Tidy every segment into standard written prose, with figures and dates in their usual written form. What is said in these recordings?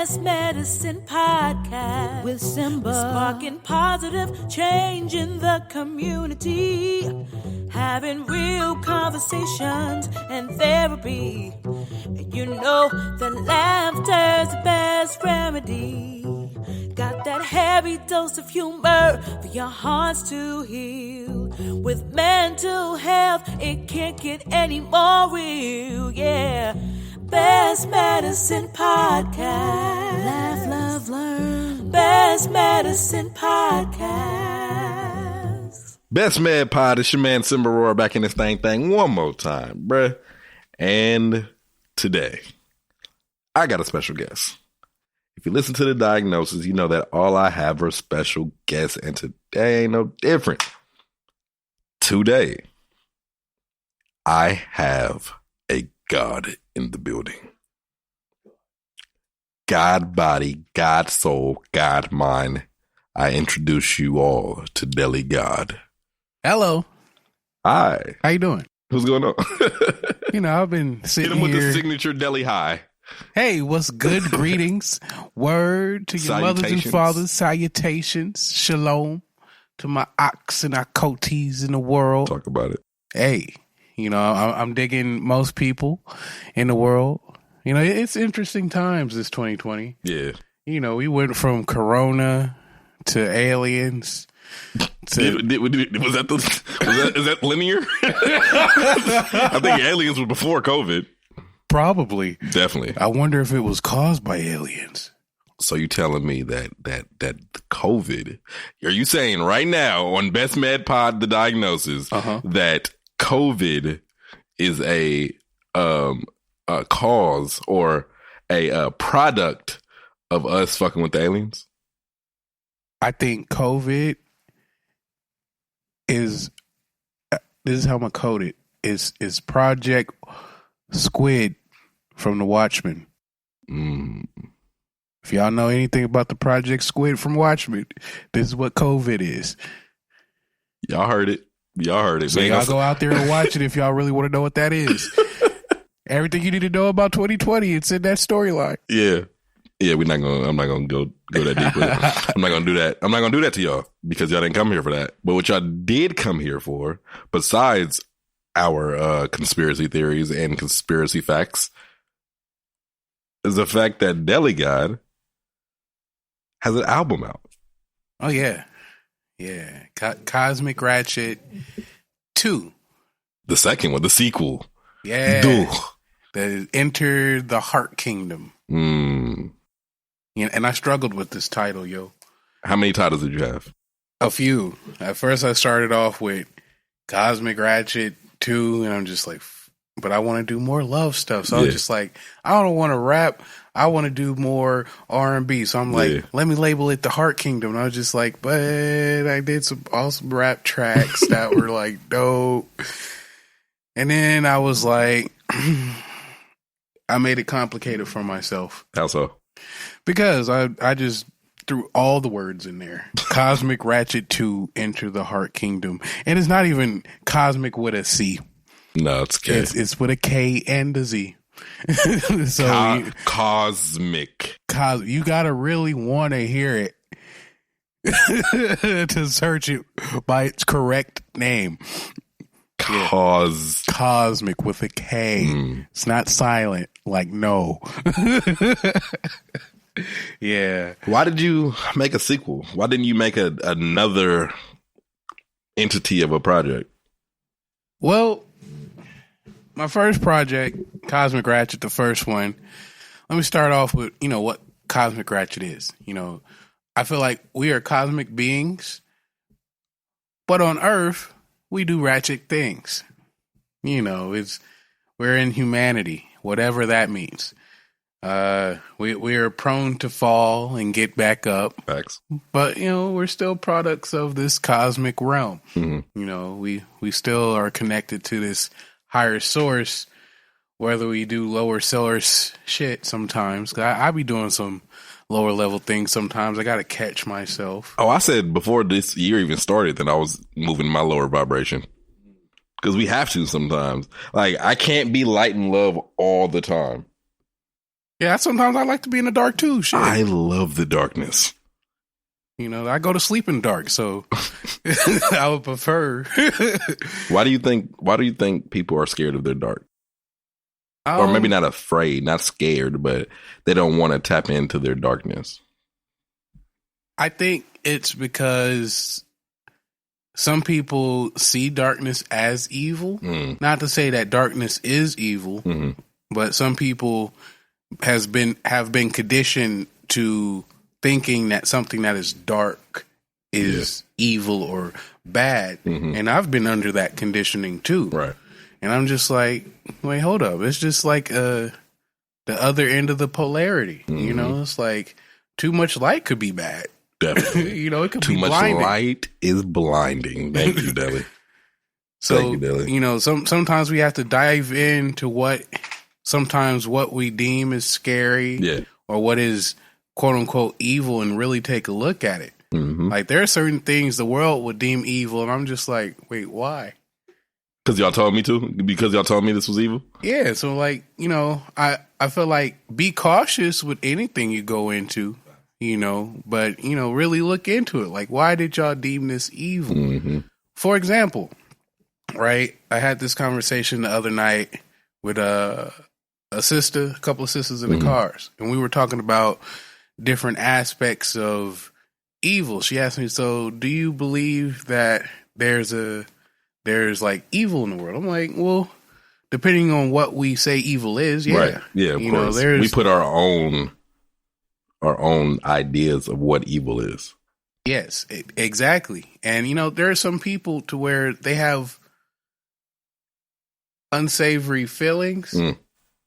Best Medicine Podcast with Simba. Sparking positive change in the community. Having real conversations and therapy. And you know that laughter's the best remedy. Got that heavy dose of humor for your hearts to heal. With mental health, it can't get any more real, yeah. Best Medicine Podcast. Laugh, love, learn. Best Medicine Podcast. Best Med Pod, it's your man Simba Roar back in this thing one more time, bruh. And today, I got a special guest. If you listen to the diagnosis, you know that all I have are special guests, and today ain't no different. Today, I have a God in the building. God body, God soul, God mind. I introduce you all to Deli God. Hello. Hi. How you doing? What's going on? I've been sitting Hit him with here. the signature Deli Hi. Hey, what's good? Greetings. Word to your mothers and fathers. Salutations. Shalom to my ox and our coaties in the world. Talk about it. Hey, I'm digging most people in the world. It's interesting times this 2020. Yeah. We went from Corona to aliens. Is that linear? I think aliens were before COVID. Probably. Definitely. I wonder if it was caused by aliens. So you telling me that COVID, are you saying right now on Best Med Pod, the diagnosis, that COVID is a cause or a product of us fucking with the aliens? I think COVID is, this is how I'm going to code it, is Project Squid from The Watchmen. If y'all know anything about the Project Squid from Watchmen, this is what COVID is. Y'all heard it. So y'all go out there and watch it if y'all really want to know what that is. Everything you need to know about 2020, it's in that storyline. Yeah, I'm not gonna go that deep with it. I'm not gonna do that. I'm not gonna do that to y'all because y'all didn't come here for that. But what y'all did come here for, besides our conspiracy theories and conspiracy facts, is the fact that Deli God has an album out. Oh yeah. Kozmic Ratchet 2. The second one, the sequel. Yeah. Duh. That Enter the Heart Kingdom. And I struggled with this title, yo. How many titles did you have? A few. At first I started off with Kozmic Ratchet 2, and I'm just like, but I want to do more love stuff. So I'm just like, I don't want to rap. I want to do more R&B. So I'm like, let me label it the Heart Kingdom. And I was just like, but I did some awesome rap tracks that were like dope. And then I was like, I made it complicated for myself. How so? Because I just threw all the words in there. Kozmic Ratchet 2, Enter the Heart Kingdom. And it's not even cosmic with a C. No, it's K. It's with a K and a Z. So Cosmic. You gotta really want to hear it to search it by its correct name. Cosmic with a K. It's not silent. Like no. Yeah. Why did you make a sequel? Why didn't you make another entity of a project? Well, my first project, Kozmic Ratchet, the first one, let me start off with, what Kozmic Ratchet is. I feel like we are cosmic beings, but on Earth, we do ratchet things. We're in humanity, whatever that means. We are prone to fall and get back up. Facts. But, we're still products of this cosmic realm. Mm-hmm. We still are connected to this higher source, whether we do lower source shit sometimes. I be doing some lower level things sometimes. I got to catch myself. Oh, I said before this year even started that I was moving my lower vibration. Because we have to sometimes. Like, I can't be light and love all the time. Yeah, sometimes I like to be in the dark too. Shit. I love the darkness. You know, I go to sleep in the dark, so I would prefer. Why do you think people are scared of their dark? Or maybe not afraid, not scared, but they don't want to tap into their darkness. I think it's because some people see darkness as evil. Not to say that darkness is evil, but some people have been conditioned to thinking that something that is dark is evil or bad. And I've been under that conditioning too. Right. And I'm just like, wait, hold up. It's just like the other end of the polarity. You know, it's like too much light could be bad. Definitely. You know, it could too be much blinding. light is blinding. Thank you, Deli. So, Thank you, Deli. you know, sometimes we have to dive into what we deem is scary or what is quote unquote evil and really take a look at it. Like there are certain things the world would deem evil. And I'm just like, wait, why? Because y'all told me to? Because y'all told me this was evil? Yeah. So like, you know, I feel like be cautious with anything you go into, you know, but, you know, really look into it. Like, why did y'all deem this evil? For example, right? I had this conversation the other night with a couple of sisters in the cars, and we were talking about different aspects of evil. She asked me, so do you believe that there's like evil in the world? I'm like, well, depending on what we say evil is, yeah. Right. Yeah, of course. We put our own ideas of what evil is. Yes, exactly. And, you know, there are some people to where they have unsavory feelings.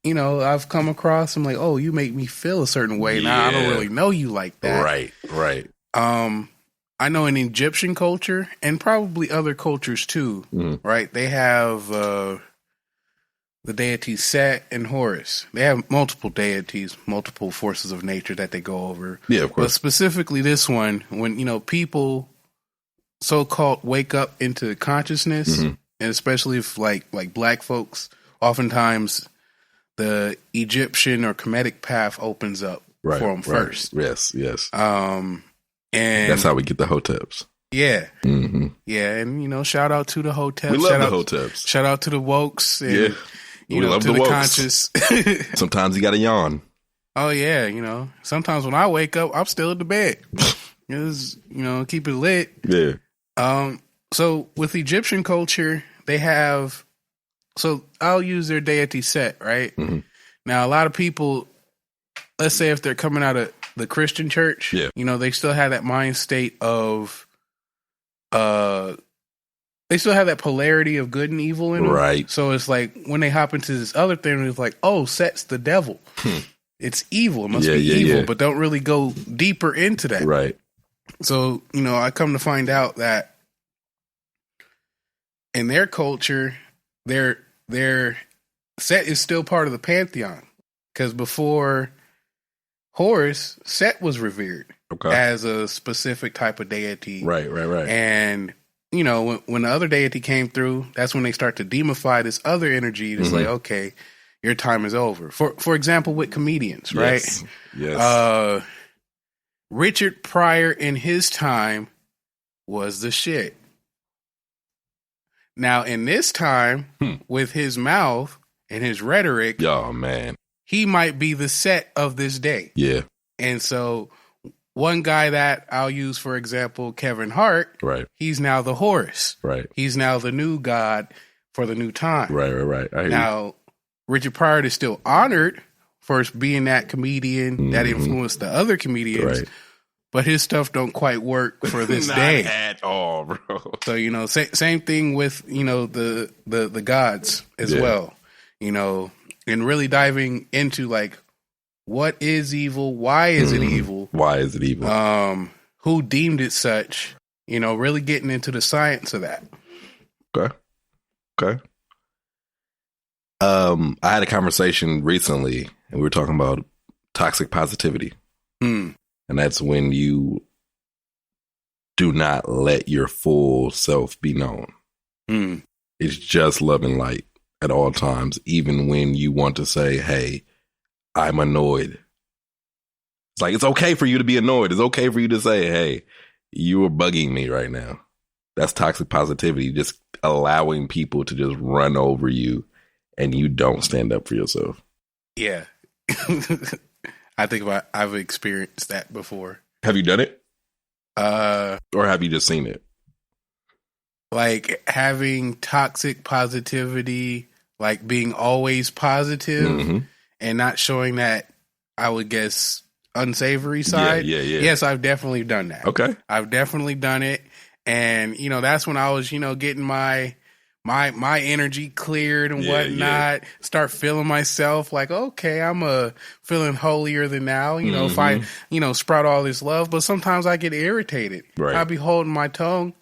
You know, I've come across, I'm like, oh, you make me feel a certain way. Now I don't really know you like that. Right. I know in Egyptian culture and probably other cultures too, right? They have the deities Set and Horus. They have multiple deities, multiple forces of nature that they go over. Yeah, of course. But specifically this one, when, you know, people so-called wake up into consciousness, and especially if like black folks, oftentimes the Egyptian or Kemetic path opens up for them first. Yes. And that's how we get the hoteps. Yeah. Yeah. And, you know, shout out to the hoteps. We love the hoteps. Shout out to the wokes. And, we love to the wokes. conscious. Sometimes you got to yawn. Oh, yeah. You know, sometimes when I wake up, I'm still in the bed. Just, you know, keep it lit. Yeah. So with Egyptian culture, they have, so I'll use their deity Set, right? Now, a lot of people, let's say if they're coming out of the Christian church, you know, they still have that mind state of, they still have that polarity of good and evil in them. Right. So it's like when they hop into this other thing, it's like, oh, Set's the devil. It's evil. It must be evil, but don't really go deeper into that. Right. So, you know, I come to find out that in their culture, their Set is still part of the pantheon. Because before Horus, Set was revered as a specific type of deity. Right. And, you know, when the other deity came through, that's when they start to demify this other energy. It's like, okay, your time is over. For example, with comedians, right? Yes. Richard Pryor in his time was the shit. Now, in this time, with his mouth and his rhetoric, oh, man, he might be the Set of this day. Yeah. And so one guy that I'll use, for example, Kevin Hart, right? He's now the Horus. Right. He's now the new god for the new time. Right. Now, Richard Pryor is still honored for being that comedian that influenced the other comedians. Right. But his stuff don't quite work for this day at all, bro. So, you know, same thing with, you know, the gods as well, you know, and really diving into like, what is evil? Why is it evil? Why is it evil? Who deemed it such? You know, really getting into the science of that. Okay. I had a conversation recently and we were talking about toxic positivity. And that's when you do not let your full self be known. It's just love and light at all times, even when you want to say, hey, I'm annoyed. It's like, it's okay for you to be annoyed. It's okay for you to say, hey, you are bugging me right now. That's toxic positivity, just allowing people to just run over you and you don't stand up for yourself. Yeah. I think I've experienced that before. Have you done it? Or have you just seen it? Like having toxic positivity, like being always positive and not showing that, I would guess, unsavory side. Yeah. Yes, I've definitely done that. Okay. I've definitely done it. And, that's when I was, getting my energy cleared and whatnot, start feeling myself like, okay, I'm feeling holier than now, if I, sprout all this love. But sometimes I get irritated. Right. I'll be holding my tongue.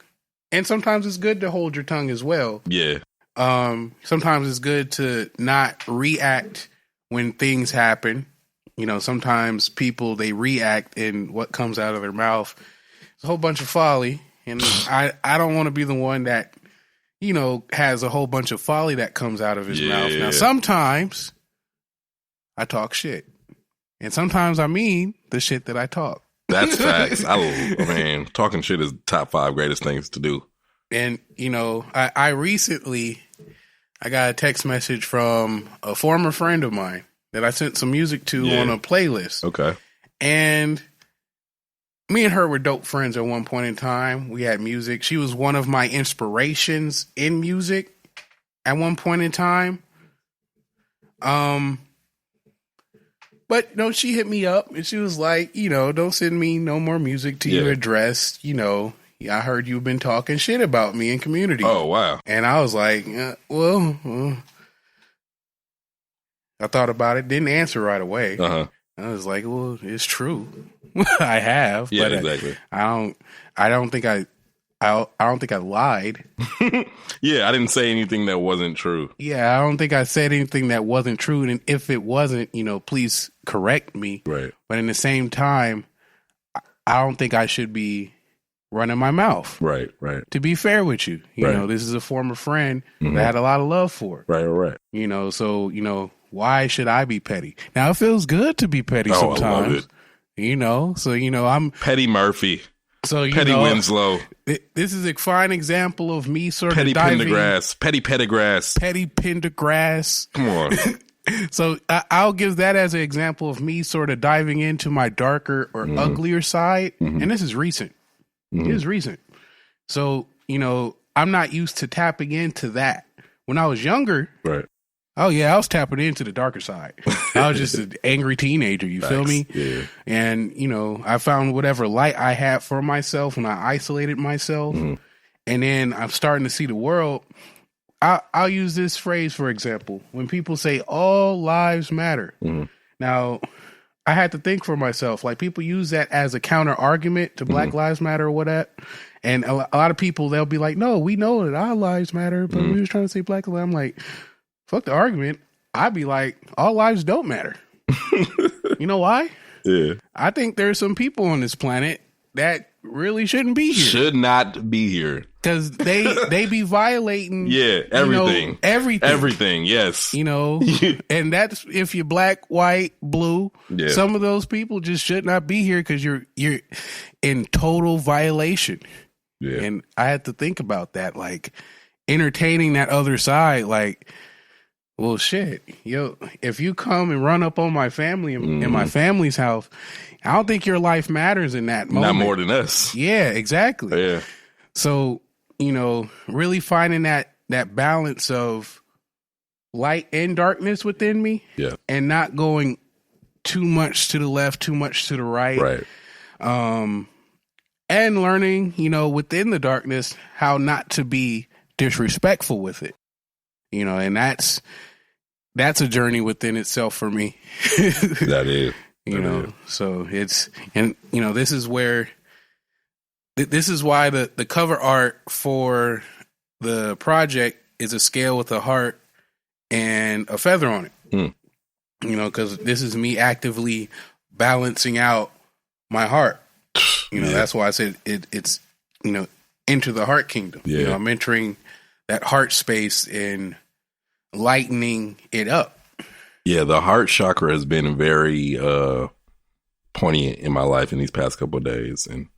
And sometimes it's good to hold your tongue as well. Yeah. Sometimes it's good to not react when things happen. Sometimes people, they react and what comes out of their mouth is a whole bunch of folly. And I don't want to be the one that, has a whole bunch of folly that comes out of his mouth. Now, sometimes I talk shit. And sometimes I mean the shit that I talk. That's facts. Talking shit is top 5 greatest things to do. And, I recently, I got a text message from a former friend of mine that I sent some music to on a playlist. Okay. And me and her were dope friends at one point in time. We had music. She was one of my inspirations in music at one point in time. But she hit me up and she was like, don't send me no more music to your address. I heard you've been talking shit about me in community. Oh, wow. And I was like, well, I thought about it, didn't answer right away. I was like, well, it's true. I have. Yeah, but exactly. I don't think I lied. Yeah, I didn't say anything that wasn't true. Yeah, I don't think I said anything that wasn't true. And if it wasn't, please correct me. Right. But in the same time, I don't think I should be running my mouth. Right. To be fair with you, this is a former friend that I had a lot of love for. Right. So, why should I be petty? Now, it feels good to be petty sometimes. I love it. So, I'm Petty Murphy. So, Petty Winslow. This is a fine example of me sort Petty of diving. Petty Pendergrass. Petty Pendergrass. Come on. So I'll give that as an example of me sort of diving into my darker or uglier side. And this is recent. It is recent. So, I'm not used to tapping into that. When I was younger, right. Oh, yeah, I was tapping into the darker side. I was just an angry teenager, you feel me? Yeah. And, I found whatever light I had for myself when I isolated myself. And then I'm starting to see the world. I'll use this phrase, for example, when people say all lives matter. Now, I had to think for myself, like people use that as a counter argument to Black Lives Matter or whatever. And a lot of people, they'll be like, no, we know that our lives matter, but we was trying to say Black lives. I'm like, fuck the argument. I'd be like, all lives don't matter. You know why? Yeah. I think there's some people on this planet that really shouldn't be here. Should not be here. Because they be violating everything. Everything, yes. And that's if you're black, white, blue. Yeah. Some of those people just should not be here because you're in total violation. Yeah. And I had to think about that, like entertaining that other side, like, well, shit, if you come and run up on my family in my family's house, I don't think your life matters in that moment. Not more than us. Yeah, exactly. Yeah. So, really finding that balance of light and darkness within me, and not going too much to the left, too much to the right. Right. And learning, within the darkness, how not to be disrespectful with it. And that's a journey within itself for me. That is. So this is where, this is why the cover art for the project is a scale with a heart and a feather on it. Because this is me actively balancing out my heart. That's why I said it's enter the heart kingdom. Yeah. I'm entering that heart space and lightening it up. Yeah, the heart chakra has been very poignant in my life in these past couple of days, and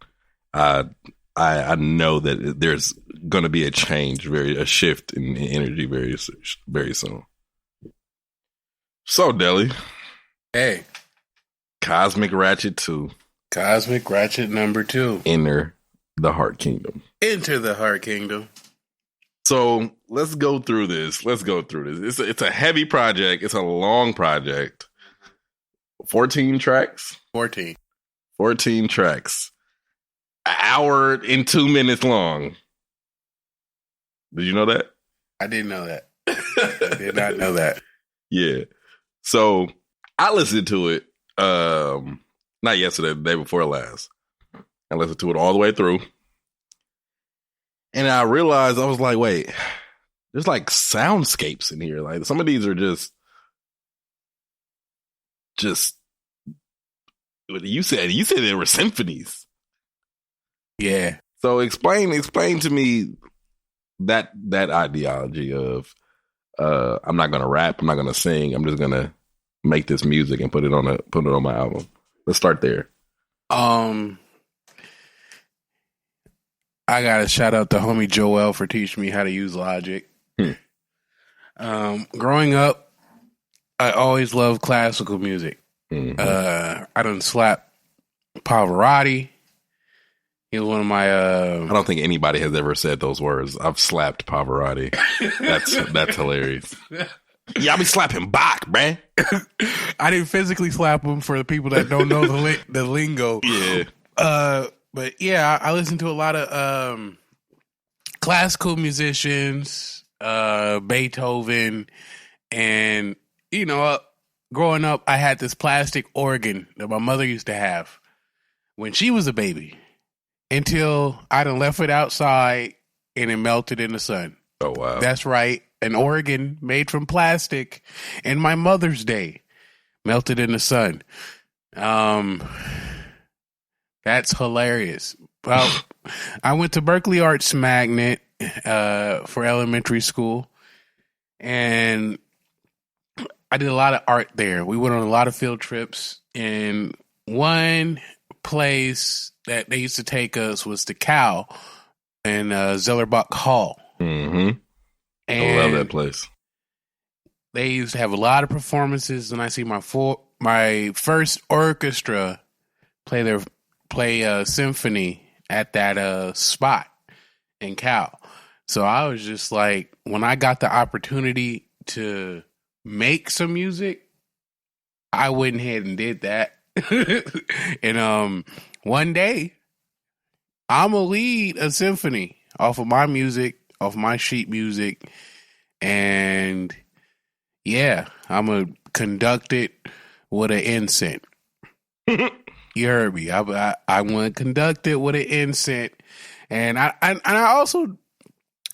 I know that there's going to be a change, a shift in energy very soon. So, Deli. Hey. Kozmic Ratchet 2. Kozmic Ratchet number 2. Enter the Heart Kingdom. Enter the Heart Kingdom. So let's go through this. It's a heavy project. It's a long project. 14 tracks. 14 tracks. An hour and 2 minutes long. Did you know that? I didn't know that. I did not know that. Yeah. So I listened to it. Not yesterday, the day before last. I listened to it all the way through. And I realized, I was like, wait, there's like soundscapes in here. Like some of these are just you said there were symphonies. Yeah. So explain to me that ideology of I'm not gonna rap, I'm not gonna sing, I'm just gonna make this music and put it on my album. Let's start there. I gotta shout out to homie Joel for teaching me how to use Logic. Growing up, I always loved classical music. I done slapped Pavarotti. He was one of my. I don't think anybody has ever said those words. I've slapped Pavarotti. That's hilarious. Yeah, I be slapping Bach, man. I didn't physically slap him for the people that don't know the lingo. Yeah. But yeah, I listen to a lot of classical musicians, Beethoven, and growing up, I had this plastic organ that my mother used to have when she was a baby, until I done left it outside and it melted in the sun. Oh wow, that's right, an organ made from plastic in my Mother's Day melted in the sun. That's hilarious. Well, I went to Berkeley Arts Magnet for elementary school, and I did a lot of art there. We went on a lot of field trips, and one place that they used to take us was the Cow in Zellerbach Hall. Mm-hmm. I love that place. They used to have a lot of performances, and I see my first orchestra play a symphony at that spot in Cal. So I was just like, when I got the opportunity to make some music, I went ahead and did that. And one day I'm gonna lead a symphony off of my music, off my sheet music, and yeah, I'm gonna conduct it with an incense. You heard me. I want to conduct it with an incense, and I also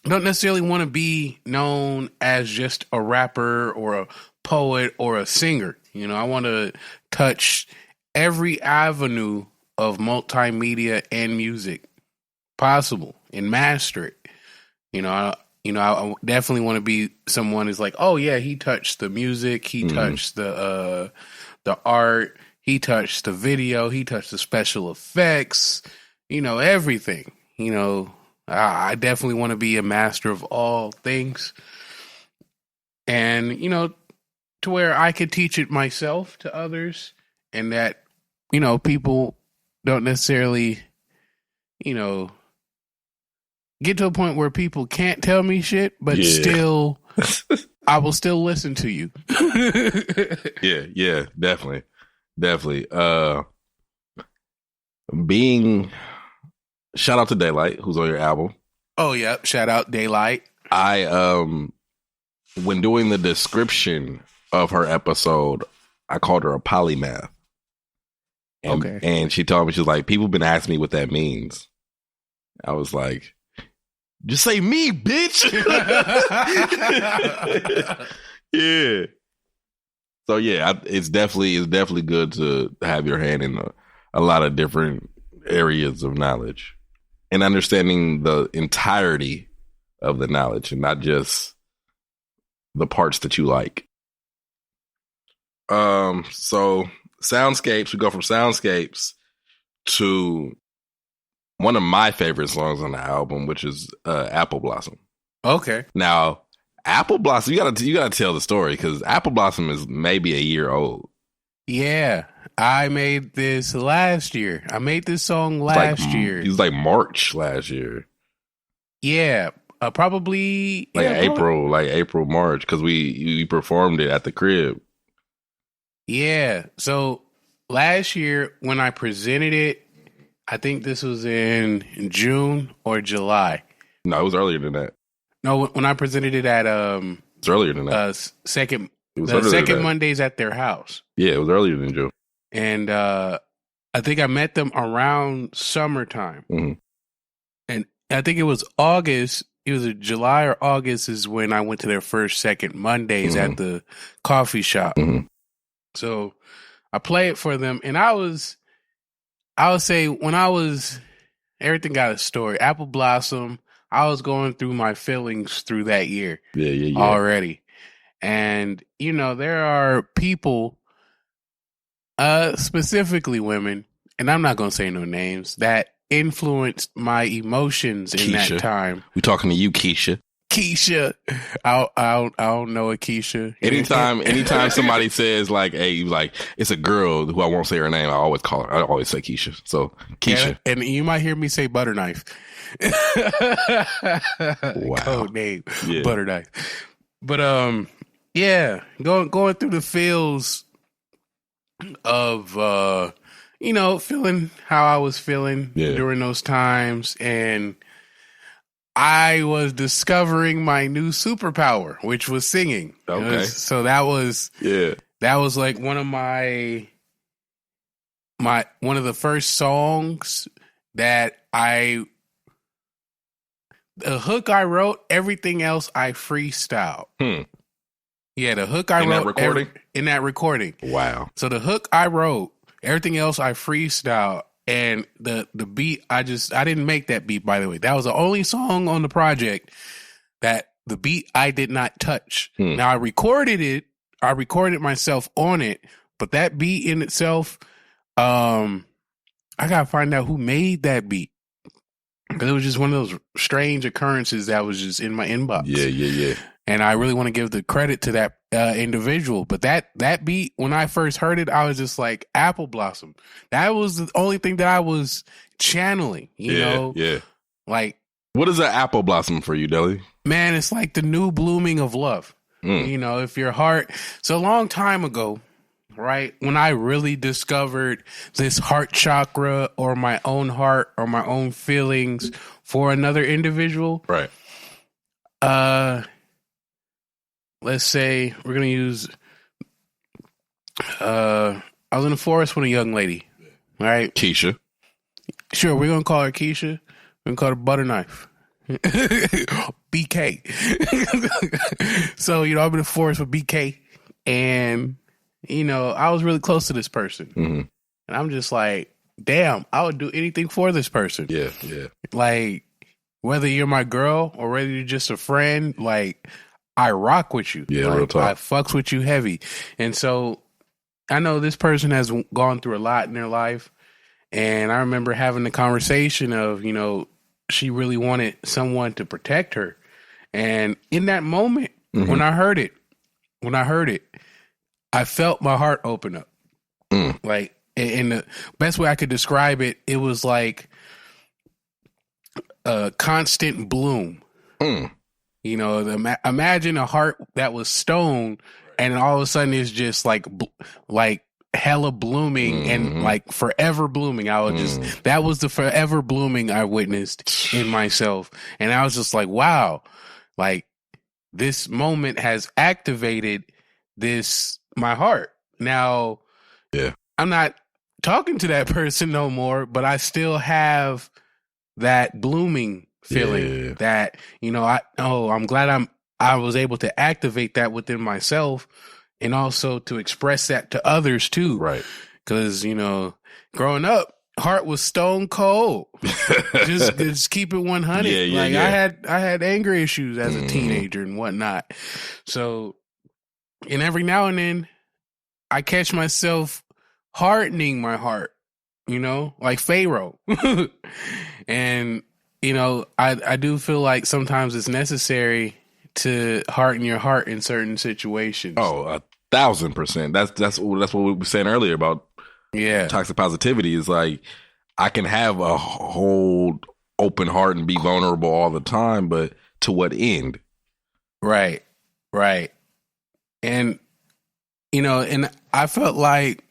don't necessarily want to be known as just a rapper or a poet or a singer. I want to touch every avenue of multimedia and music possible and master it. I definitely want to be someone who's like, oh yeah, he touched the music, he touched the art. He touched the video. He touched the special effects, everything. I definitely want to be a master of all things. And, to where I could teach it myself to others, and that, people don't necessarily, get to a point where people can't tell me shit, but still, I will still listen to you. Yeah, definitely. Shout out to Daylight, who's on your album. Oh yeah, shout out Daylight. I when doing the description of her episode, I called her a polymath. And she told me, she was like, people been asking me what that means. I was like, just say me, bitch. Yeah. So yeah, it's definitely good to have your hand in a lot of different areas of knowledge and understanding the entirety of the knowledge and not just the parts that you like. So soundscapes, we go from soundscapes to one of my favorite songs on the album, which is Apple Blossom. Okay. Now, Apple Blossom, you gotta tell the story because Apple Blossom is maybe a year old. Yeah, I made this last year. I made this song last year. It was like March last year. Yeah, probably like April, April, March, because we performed it at the crib. Yeah, so last year when I presented it, I think this was in June or July. No, it was earlier than that. No, when I presented it at it's earlier than that. Second that. Mondays at their house. Yeah, it was earlier than June. And I think I met them around summertime. Mm-hmm. And I think it was August. It was July or August is when I went to their first, second Mondays at the coffee shop. Mm-hmm. So I play it for them. And I would say when everything got a story. Apple Blossom, I was going through my feelings through that year. Yeah. Already. And, there are people, specifically women, and I'm not going to say no names, that influenced my emotions in Keisha. That time. We talking to you, Keisha. Keisha. I don't know a Keisha. Anytime somebody says like, hey, like it's a girl who I won't say her name, I always say Keisha. So Keisha. And you might hear me say Butterknife. Wow. Code name. Yeah. Butterknife. But yeah, going through the feels of feeling how I was feeling during those times, and I was discovering my new superpower, which was singing. Okay. So that was like one of one of the first songs that the hook I wrote, everything else I freestyle. Yeah, the hook I wrote in that recording. Wow. So the hook I wrote, everything else I freestyle. And the beat, I didn't make that beat, by the way. That was the only song on the project that the beat I did not touch. Now I recorded myself on it, but that beat in itself, I gotta find out who made that beat. Because it was just one of those strange occurrences that was just in my inbox. Yeah. And I really want to give the credit to that individual. But that beat, when I first heard it, I was just like, Apple Blossom. That was the only thing that I was channeling, you know? Yeah. Like, what is an apple blossom for you, Deli? Man, it's like the new blooming of love. If your heart... So a long time ago, right, when I really discovered this heart chakra or my own heart or my own feelings for another individual... Right. Let's say we're going to use, I was in the forest with a young lady, right? Keisha. Sure, we're going to call her Keisha. We're going to call her Butterknife. BK. So, I'm in the forest with BK. And, I was really close to this person. Mm-hmm. And I'm just like, damn, I would do anything for this person. Yeah. Like, whether you're my girl or whether you're just a friend, like... I rock with you. Yeah, real talk. I fucks with you heavy. And so I know this person has gone through a lot in their life. And I remember having the conversation of, she really wanted someone to protect her. And in that moment, when I heard it, I felt my heart open up. Like, in the best way I could describe it, it was like a constant bloom. Imagine a heart that was stone, and all of a sudden it's just like hella blooming and like forever blooming. That was the forever blooming I witnessed in myself, and I was just like, wow, like this moment has activated my heart. Now, I'm not talking to that person no more, but I still have that blooming feeling that, I'm glad I was able to activate that within myself and also to express that to others too. Right. Cause, growing up, heart was stone cold. just keep it 100. I had anger issues as a teenager and whatnot. So, and every now and then I catch myself hardening my heart, like Pharaoh. And, I do feel like sometimes it's necessary to harden your heart in certain situations. Oh, 1,000%. That's what we were saying earlier about toxic positivity. Is like, I can have a whole open heart and be vulnerable all the time, but to what end? Right. And, and I felt like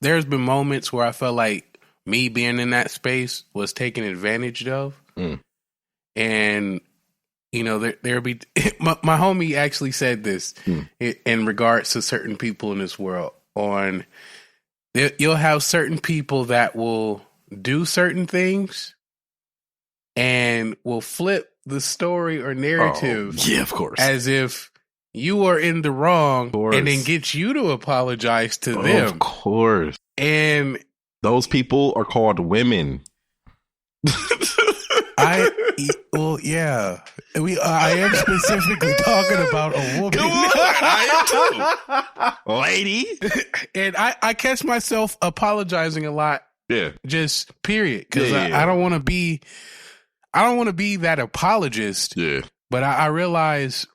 there's been moments where I felt like me being in that space was taken advantage of. And, there'll be, my homie actually said this in regards to certain people in this world you'll have certain people that will do certain things and will flip the story or narrative. Yeah, of course. As if you are in the wrong and then get you to apologize to them. Of course. And those people are called women. I am specifically talking about a woman. Come on, I am too. Lady. And I catch myself apologizing a lot. Yeah. Just period. Because I don't want to be that apologist. Yeah. But I realize,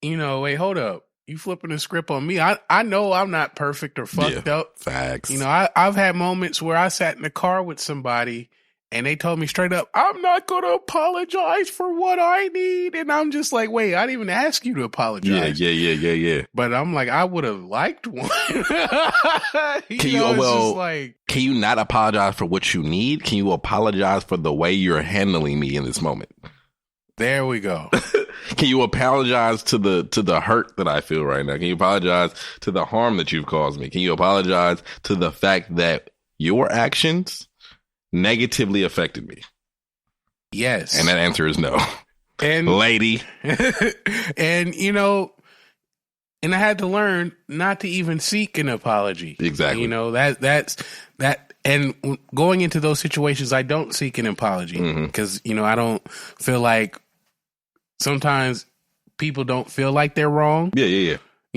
wait, hold up. You flipping the script on me. I know I'm not perfect or fucked up. Facts. I've had moments where I sat in the car with somebody and they told me straight up, I'm not going to apologize for what I need. And I'm just like, wait, I didn't even ask you to apologize. Yeah. But I'm like, I would have liked one. Can you not apologize for what you need? Can you apologize for the way you're handling me in this moment? There we go. Can you apologize to the hurt that I feel right now? Can you apologize to the harm that you've caused me? Can you apologize to the fact that your actions negatively affected me? Yes. And that answer is no. And lady. And and I had to learn not to even seek an apology. Exactly. That's and going into those situations, I don't seek an apology because, I don't feel like sometimes people don't feel like they're wrong. Yeah.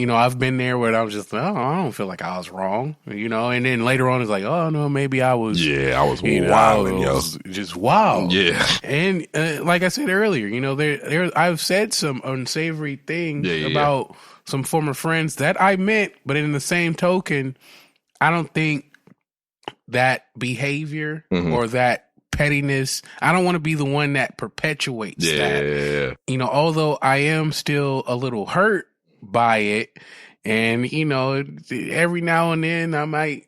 I've been there where I was just, I don't feel like I was wrong, and then later on it's like, oh no, maybe I was. Yeah, I was wilding, yo. Just wild. Yeah. And like I said earlier, I've said some unsavory things about some former friends that I meant, but in the same token, I don't think that behavior or that pettiness, I don't want to be the one that perpetuates that. Although I am still a little hurt by it, and every now and then I might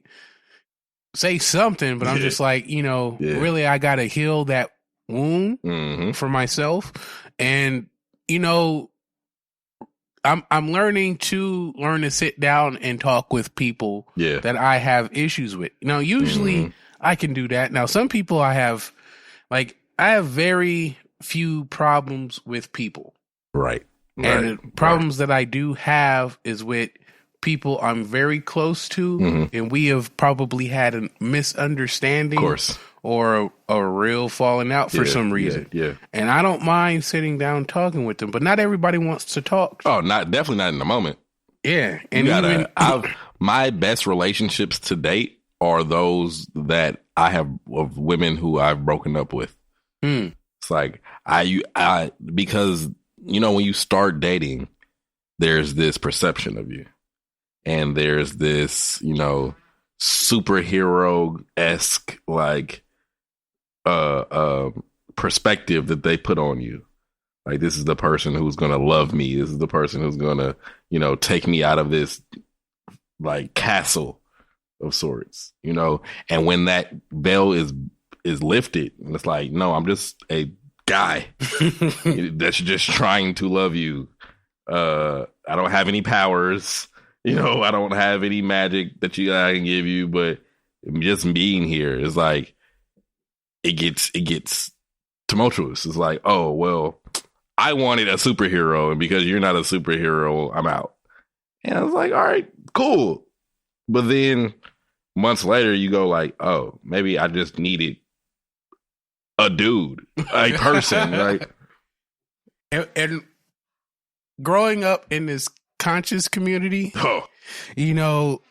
say something, but I'm just like, really I gotta heal that wound for myself. And I'm learning to sit down and talk with people that I have issues with. Usually I can do that. Now, some people I have very few problems with people. Right. And the problems that I do have is with people I'm very close to, and we have probably had a misunderstanding, of course, or a real falling out for some reason. Yeah. And I don't mind sitting down talking with them, but not everybody wants to talk. Oh, definitely not in the moment. Yeah, and my best relationships to date are those that I have of women who I've broken up with. It's like I because when you start dating, there's this perception of you, and there's this superhero-esque perspective that they put on you. Like, this is the person who's going to love me. This is the person who's going to, take me out of this castle of sorts, and when that veil is lifted, and it's like, no, I'm just a guy that's just trying to love you. I don't have any powers, I don't have any magic that I can give you, but just being here is like, it gets tumultuous. It's like, oh, well, I wanted a superhero, and because you're not a superhero, I'm out. And I was like, all right, cool. But then months later, you go like, oh, maybe I just needed a dude, a person, right? And growing up in this conscious community, you know,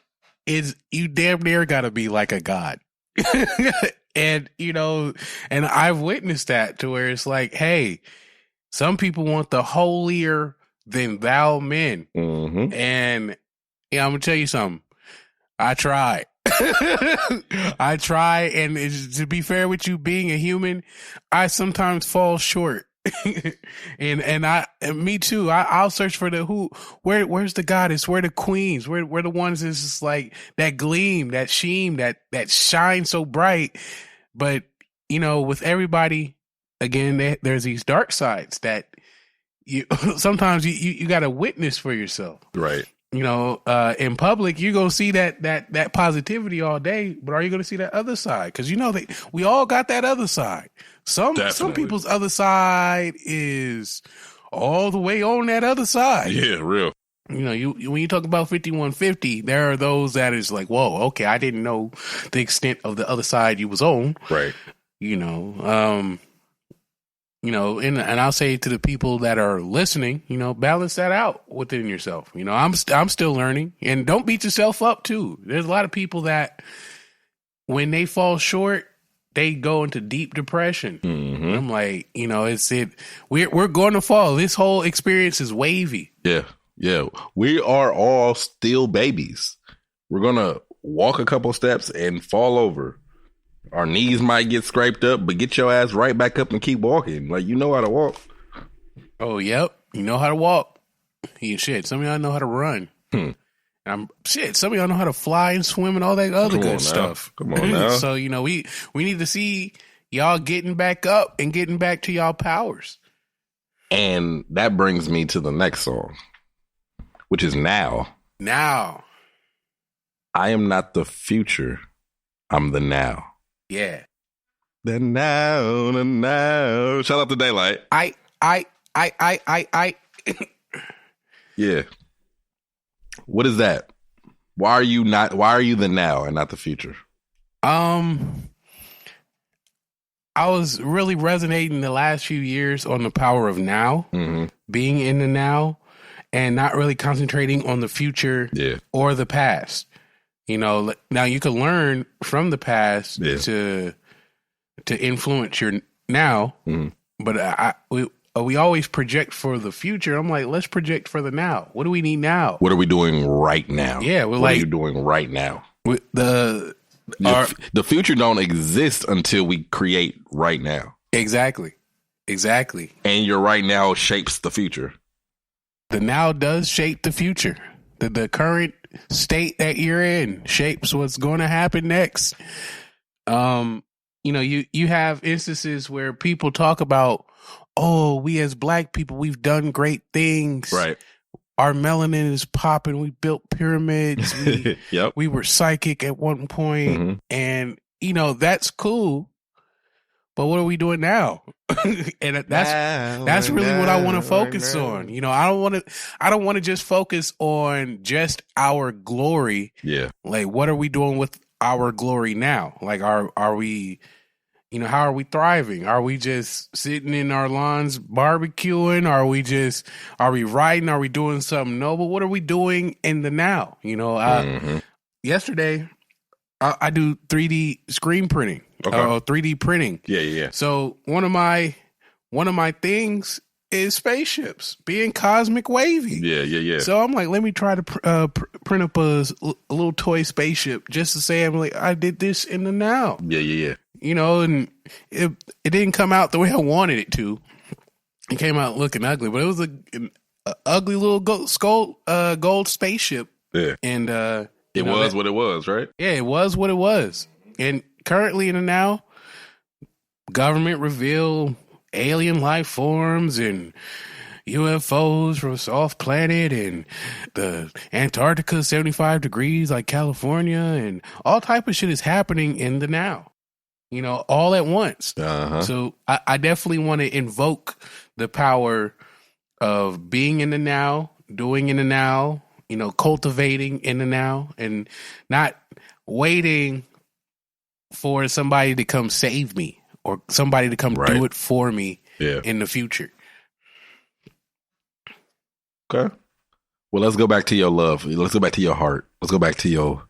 is you damn near got to be like a god. And, you know, and I've witnessed that to where it's like, hey, some people want the holier than thou men. Mm-hmm. And yeah, I'm going to tell you something. I try. I try. And to be fair with you, being a human, I sometimes fall short. and me too. I'll search for where's the goddess? Where the queens? Where the ones that's just like that gleam, that sheen, that shine so bright. But you know, with everybody, again, there's these dark sides that you sometimes you got to witness for yourself. Right. You know, in public, you go see that positivity all day, but are you going to see that other side? Because you know we all got that other side. Some people's other side is all the way on that other side. Yeah, real. You know, when you talk about 5150, there are those that is like, whoa, okay, I didn't know the extent of the other side you was on. Right. You know, and I'll say to the people that are listening, you know, balance that out within yourself. You know, I'm still learning, and don't beat yourself up too. There's a lot of people that when they fall short, they go into deep depression. Mm-hmm. I'm like, you know, we're going to fall. This whole experience is wavy. Yeah. Yeah. We are all still babies. We're going to walk a couple steps and fall over. Our knees might get scraped up, but get your ass right back up and keep walking. Like, you know how to walk. Oh, yep. You know how to walk. Shit, some of y'all know how to run. Some of y'all know how to fly and swim and all that other good stuff. Come on now. So, you know, we need to see y'all getting back up and getting back to y'all powers. And that brings me to the next song, which is Now. Now. I am not the future. I'm the now. Yeah. The now. Shout out to Daylight. I. Yeah. What is that? Why are you the now and not the future? I was really resonating the last few years on the power of now, being in the now, and not really concentrating on the future or the past. You know, now you can learn from the past to influence your now, but we always project for the future. I'm like, let's project for the now. What do we need now? What are we doing right now? Yeah, what are you doing right now? The future don't exist until we create right now. Exactly. And your right now shapes the future. The now does shape the future. The current state that you're in shapes what's going to happen next. You know, you have instances where people talk about, oh, we as black people, we've done great things. Right. Our melanin is popping. We built pyramids. We were psychic at one point. And, you know, that's cool. But what are we doing now? And that's really what I want to focus on. You know, I don't want to just focus on just our glory. Yeah. Like, what are we doing with our glory now? Like, are we, you know, how are we thriving? Are we just sitting in our lawns barbecuing? Are we riding? Are we doing something noble? What are we doing in the now? You know, yesterday I do 3D screen printing. Okay. 3D printing. Yeah. So one of my things is spaceships being cosmic wavy. Yeah. So I'm like, let me try to print up a little toy spaceship just to say I'm like, I did this in the now. Yeah. You know, and it didn't come out the way I wanted it to. It came out looking ugly, but it was an ugly little gold spaceship. Yeah, and it was what it was, right? Yeah, it was what it was. And currently in the now, government reveal alien life forms and UFOs from a soft planet and the Antarctica 75 degrees like California, and all type of shit is happening in the now. You know, all at once. So I definitely want to invoke the power of being in the now, doing in the now, you know, cultivating in the now, and not waiting for somebody to come save me or somebody to come do it for me in the future. Okay. Well, let's go back to your love. Let's go back to your heart. Let's go back to your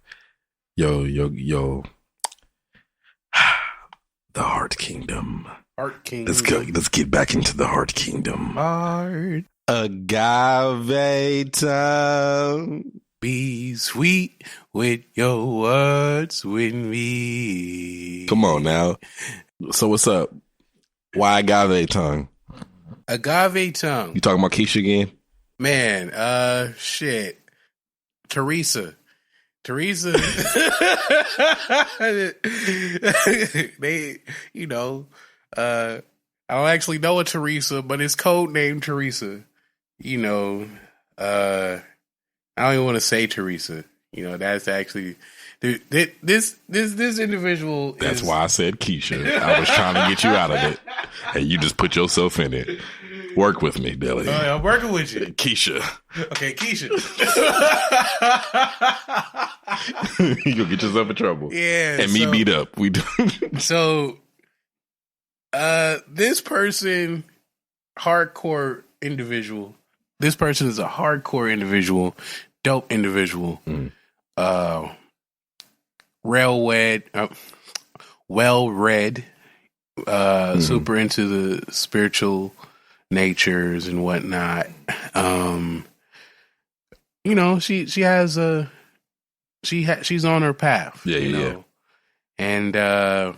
the heart kingdom. Heart kingdom. Let's get back into the heart kingdom. Heart. Agave tongue. Be sweet with your words with me. Come on now. So what's up? Why agave tongue? Agave tongue. You talking about Keisha again? Man, shit. Teresa. They, I don't actually know a Teresa, but it's code named Teresa. I don't even want to say Teresa. That's actually this individual. That's why I said Keisha. I was trying to get you out of it, and you just put yourself in it. Work with me, Billy. I'm working with you, Keisha. Okay, Keisha. You'll get yourself in trouble. Yeah, and me beat up. We do. So, this person, hardcore individual. This person is a hardcore individual, dope individual. Well-read, super into the spiritual natures and whatnot. She's on her path. Yeah. And I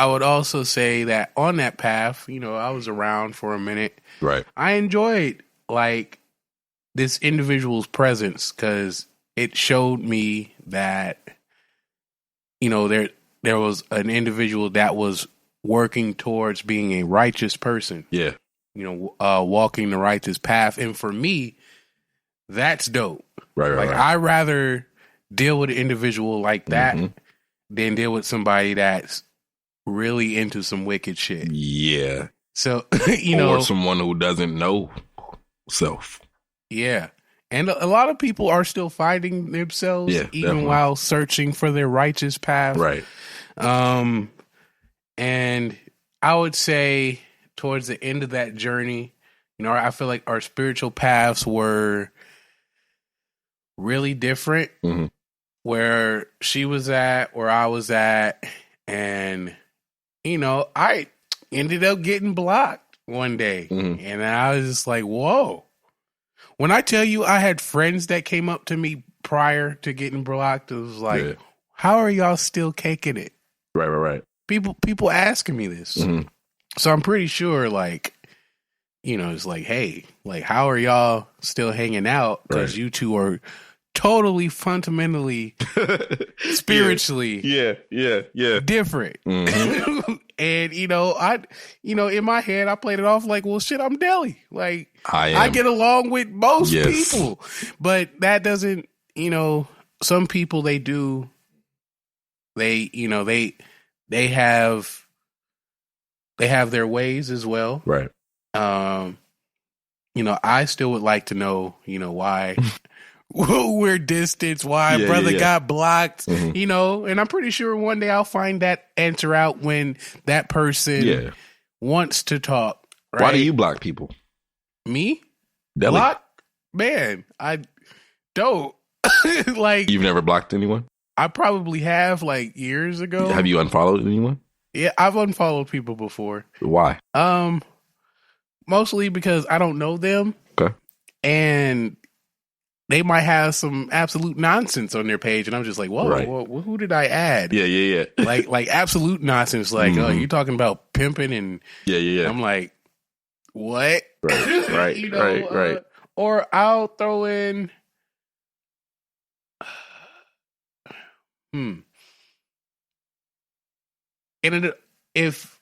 would also say that on that path, I was around for a minute. Right. I enjoyed this individual's presence because it showed me that there was an individual that was working towards being a righteous person. Yeah. Walking the righteous path. And for me, that's dope. Right. I'd rather deal with an individual like that than deal with somebody that's really into some wicked shit. Yeah. So, or someone who doesn't know self. Yeah. And a lot of people are still finding themselves even definitely. while searching for their righteous path. Right. And I would say towards the end of that journey, I feel like our spiritual paths were really different. Where she was at, where I was at, and I ended up getting blocked one day, and I was just like, "Whoa!" When I tell you, I had friends that came up to me prior to getting blocked. It was like, "How are y'all still caking it?" Right. People asking me this, so I'm pretty sure, it's like, hey, how are y'all still hanging out? Because you two are totally fundamentally spiritually different. And I in my head I played it off like, well, shit, I'm Deli. I get along with most people. But that doesn't, some people they have their ways as well. Right. I still would like to know, why we're distanced, why brother got blocked, and I'm pretty sure one day I'll find that answer out when that person wants to talk. Right? Why do you block people? Me? Deli. Block? Man, I don't. You've never blocked anyone? I probably have years ago. Have you unfollowed anyone? Yeah, I've unfollowed people before. Why? Mostly because I don't know them. Okay. And they might have some absolute nonsense on their page, and I'm just like, whoa, who did I add? Yeah. like absolute nonsense. Oh, you're talking about pimping and yeah. I'm like, what? Right. Right. Or I'll throw in, and if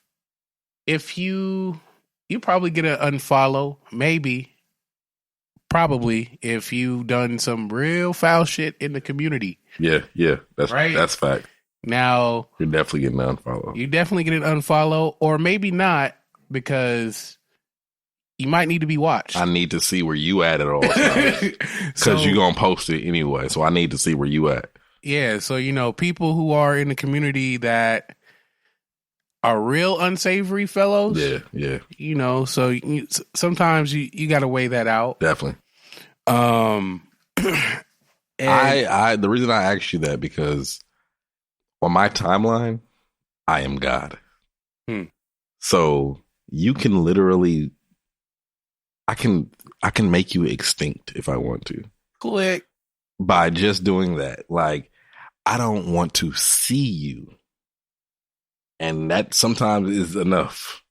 you probably get an unfollow, probably if you've done some real foul shit in the community. Yeah. That's fact. Now you're definitely getting an unfollow. You definitely get an unfollow, or maybe not, because you might need to be watched. I need to see where you at all times, because you're gonna post it anyway. So I need to see where you at. Yeah. So people who are in the community that are real unsavory fellows. Yeah. So sometimes you got to weigh that out. Definitely. I the reason I asked you that because on my timeline, I am God. So you can literally, I can make you extinct if I want to. Click. By just doing that. Like, I don't want to see you. And that sometimes is enough.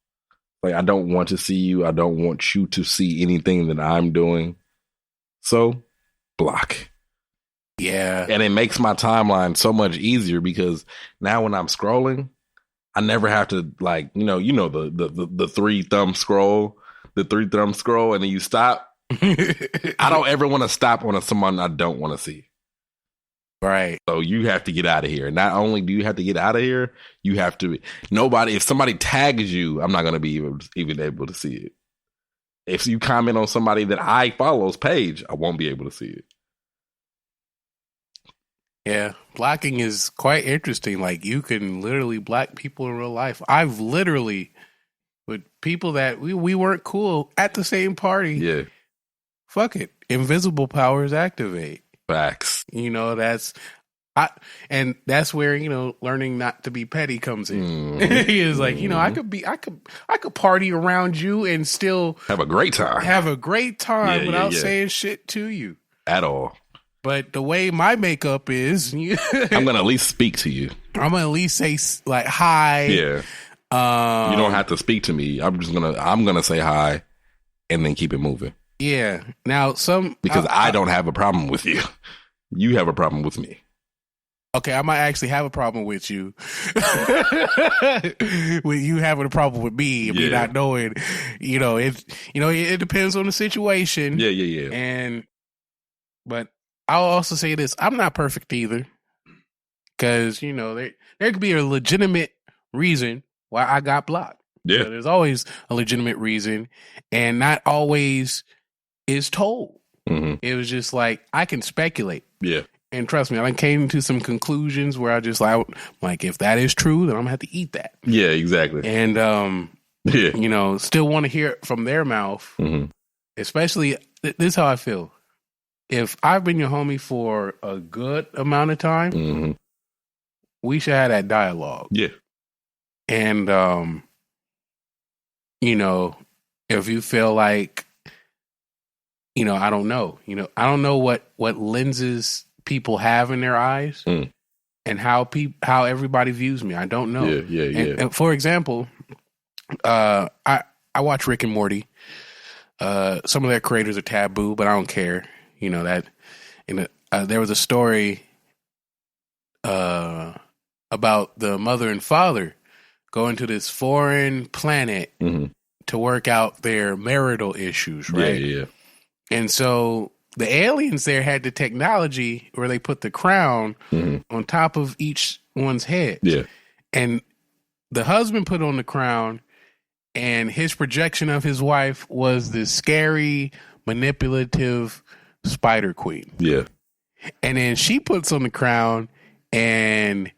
Like, I don't want to see you. I don't want you to see anything that I'm doing. So, block. Yeah. And it makes my timeline so much easier because now when I'm scrolling, I never have to, like, the three thumb scroll, and then you stop. I don't ever want to stop on someone I don't want to see. Right. So you have to get out of here. Not only do you have to get out of here, you have to. If somebody tags you, I'm not going to be even able to see it. If you comment on somebody that I follow's page, I won't be able to see it. Yeah, blocking is quite interesting. Like, you can literally block people in real life. I've literally, with people that we weren't cool at the same party. Yeah. Fuck it. Invisible powers activate. Facts. That's where, learning not to be petty comes in. It's like, I could party around you and still have a great time without saying shit to you at all. But the way my makeup is, I'm going to at least speak to you. I'm going to at least say, like, hi. Yeah. You don't have to speak to me. I'm going to say hi and then keep it moving. Yeah. Now, because I don't have a problem with you. You have a problem with me. Okay, I might actually have a problem with you. With you having a problem with me, me not knowing, it depends on the situation. Yeah. But I'll also say this: I'm not perfect either, because there could be a legitimate reason why I got blocked. Yeah, there's always a legitimate reason, and not always is told. Mm-hmm. It was just like, I can speculate. Yeah. And trust me, I came to some conclusions where I just like, if that is true, then I'm gonna have to eat that. Yeah, exactly. And still want to hear it from their mouth. Mm-hmm. Especially, this is how I feel. If I've been your homie for a good amount of time, mm-hmm. we should have that dialogue. Yeah. And if you feel like, I don't know. I don't know what lenses people have in their eyes and how everybody views me. I don't know. Yeah. And for example, I watch Rick and Morty. Some of their creators are taboo, but I don't care. That. There was a story about the mother and father going to this foreign planet to work out their marital issues, right? Yeah. And so the aliens there had the technology where they put the crown on top of each one's head. Yeah. And the husband put on the crown, and his projection of his wife was this scary, manipulative Spider Queen. Yeah. And then she puts on the crown, and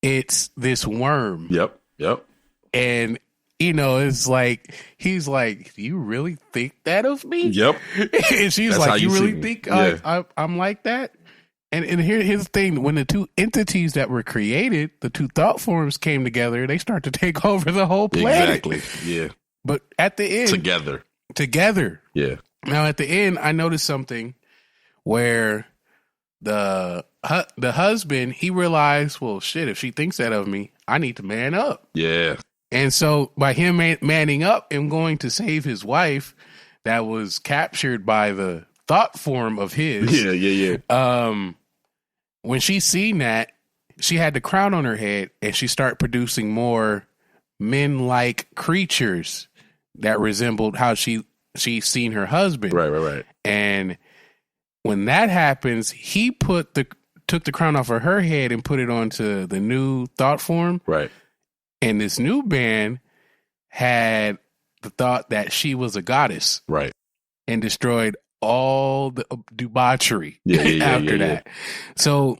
it's this worm. Yep. And it's like, he's like, do you really think that of me? Yep. And she's That's like, you really me. think I'm like that? And here's the thing: when the two entities that were created, the two thought forms came together, they start to take over the whole planet. Exactly. Yeah. But at the end, together. Yeah. Now at the end, I noticed something where the husband, he realized, well, shit, if she thinks that of me, I need to man up. Yeah. And so by him manning up and going to save his wife that was captured by the thought form of his. Yeah. When she seen that, she had the crown on her head, and she started producing more men-like creatures that resembled how she seen her husband. Right. And when that happens, he took the crown off of her head and put it onto the new thought form. Right. And this new band had the thought that she was a goddess. Right. And destroyed all the debauchery after that. So,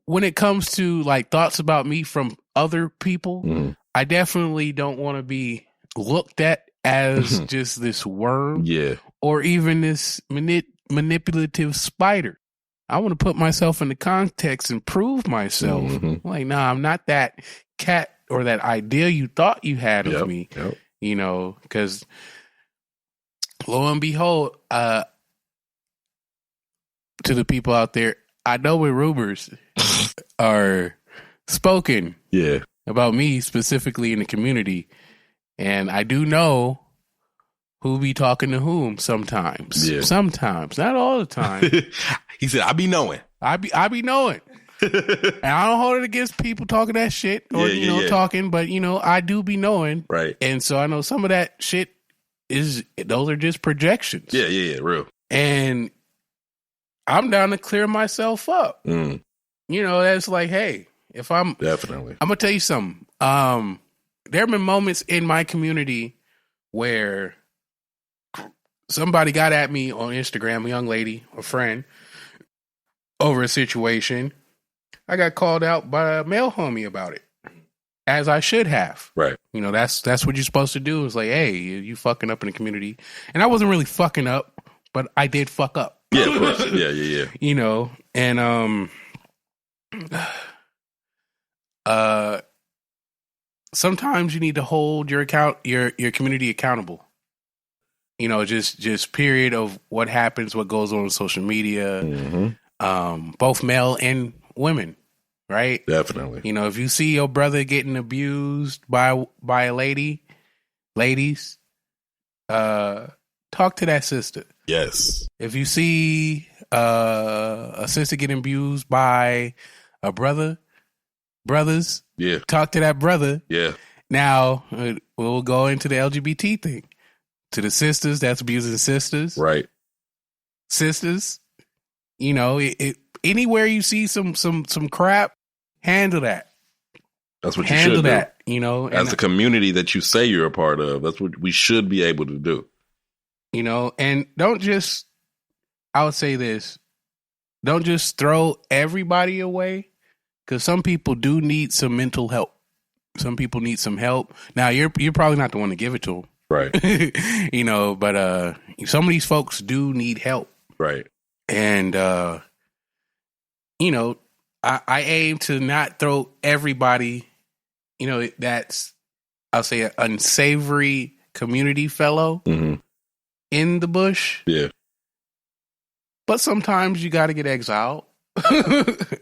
when it comes to like thoughts about me from other people, I definitely don't want to be looked at as just this worm, or even this manipulative spider. I want to put myself in the context and prove myself. Like, nah, I'm not that cat or that idea you thought you had of me. You know, because lo and behold, to the people out there, I know when rumors are spoken about me specifically in the community, and I do know who be talking to whom sometimes. Sometimes, not all the time. He said, I be knowing. I be knowing. And I don't hold it against people talking that shit or, talking, but, I do be knowing. Right. And so I know some of that shit those are just projections. Yeah, real. And I'm down to clear myself up. That's like, hey, if I'm definitely, I'm gonna tell you something. There have been moments in my community where somebody got at me on Instagram, a young lady, a friend, over a situation. I got called out by a male homie about it, as I should have. Right. That's what you're supposed to do. It's like, hey, you fucking up in the community. And I wasn't really fucking up, but I did fuck up. Yeah, of course. Yeah. And sometimes you need to hold your community accountable. Just period of what happens, what goes on social media, both male and women, right? Definitely. If you see your brother getting abused by a ladies, talk to that sister. Yes. If you see a sister getting abused by a brothers, talk to that brother. Yeah. Now we'll go into the LGBT thing. To the sisters that's abusing sisters, right? Sisters, anywhere you see some crap, handle that. That's what you should do. As a community that you say you're a part of, that's what we should be able to do. And don't just, I would say this, don't just throw everybody away, because some people do need some mental help. Some people need some help. Now, you're probably not the one to give it to them. Right. But some of these folks do need help. Right. And, I aim to not throw everybody, that's, I'll say, an unsavory community fellow in the bush. Yeah. But sometimes you got to get exiled.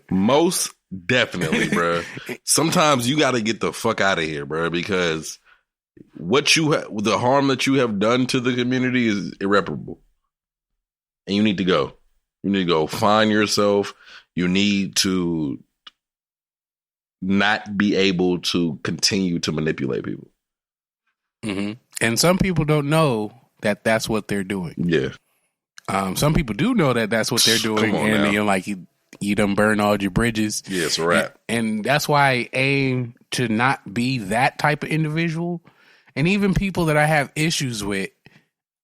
Most definitely, bro. Sometimes you got to get the fuck out of here, bro, because the harm that you have done to the community is irreparable. And you need to go. You need to go find yourself. You need to not be able to continue to manipulate people. And some people don't know that that's what they're doing. Yeah. Some people do know that that's what they're doing. And you're like, you done burn all your bridges. Yeah, it's a wrap. And that's why I aim to not be that type of individual. And even people that I have issues with,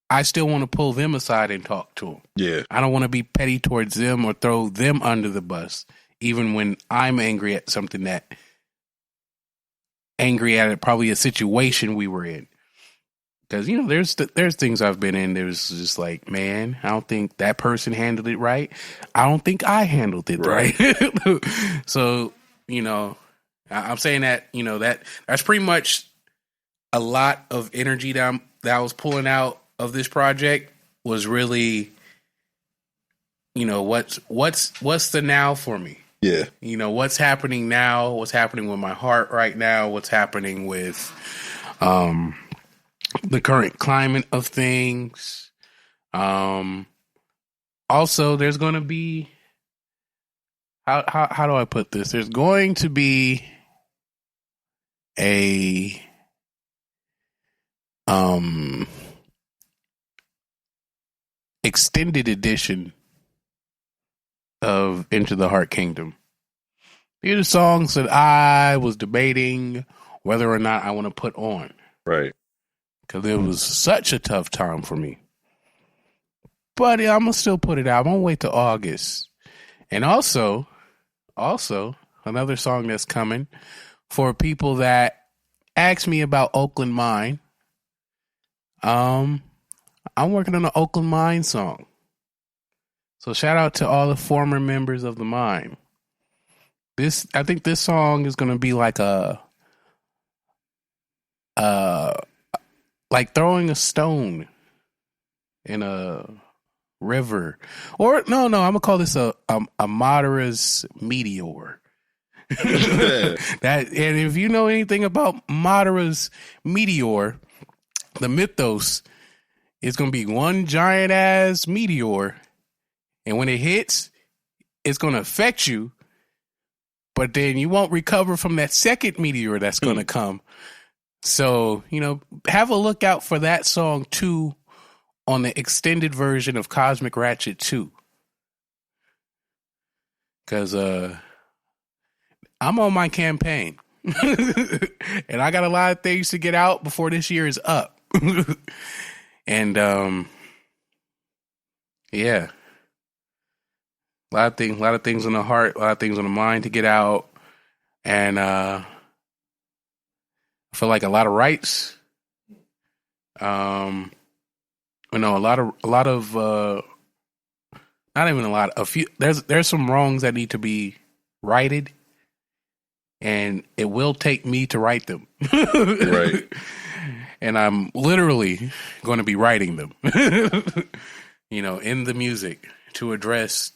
I still want to pull them aside and talk to them. Yeah. I don't want to be petty towards them or throw them under the bus, even when I'm angry at something probably a situation we were in. Because, there's things I've been in. There's just like, man, I don't think that person handled it right. I don't think I handled it right. So, I'm saying that, that's pretty much a lot of energy that I was pulling out of this project was really, what's the now for me? Yeah. What's happening now? What's happening with my heart right now? What's happening with the current climate of things? Also, there's going to be, how do I put this? There's going to be a extended edition of Into the Heart Kingdom. These are songs that I was debating whether or not I want to put on. Right. Because it was such a tough time for me. But I'm going to still put it out. I'm going to wait till August. And also, another song that's coming for people that ask me about Oakland Mine. I'm working on an Oakland Mine song. So shout out to all the former members of the Mine. I think this song is gonna be like like throwing a stone in a river, or no, I'm gonna call this a Madara's meteor. And if you know anything about Madara's meteor, the mythos is gonna be one giant ass meteor, and when it hits, it's gonna affect you, but then you won't recover from that second meteor that's gonna come. So, have a look out for that song too on the extended version of Kozmic Ratchet 2. Because I'm on my campaign. And I got a lot of things to get out before this year is up. And yeah. A lot of things on the heart, a lot of things on the mind to get out. And I feel like a lot of rights. A few. There's some wrongs that need to be righted, and it will take me to right them. Right. And I'm literally going to be writing them. In the music to address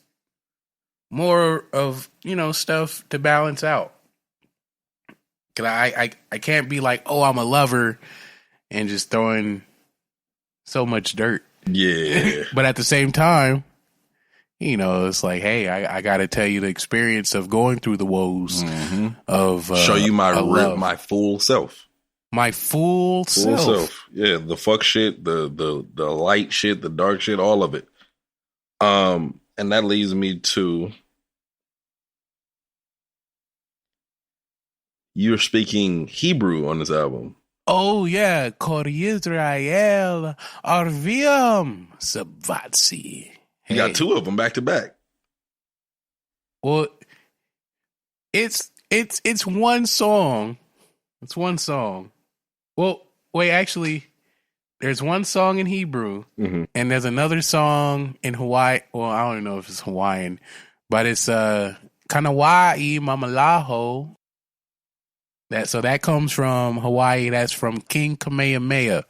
more of stuff to balance out. Cause I can't be like, oh, I'm a lover, and just throwing so much dirt. Yeah. But at the same time, it's like, hey, I got to tell you the experience of going through the woes of show you my love. my full self. My full self. Yeah, the fuck shit, the light shit, the dark shit, all of it. And that leads me to you're speaking Hebrew on this album. Oh yeah, Kor Yisrael Arviam Savatsi. You got two of them back to back. Well, it's one song. It's one song. Well, wait, actually, there's one song in Hebrew, and there's another song in Hawaii. Well, I don't know if it's Hawaiian, but it's Kanawai Mamalaho. That comes from Hawaii. That's from King Kamehameha.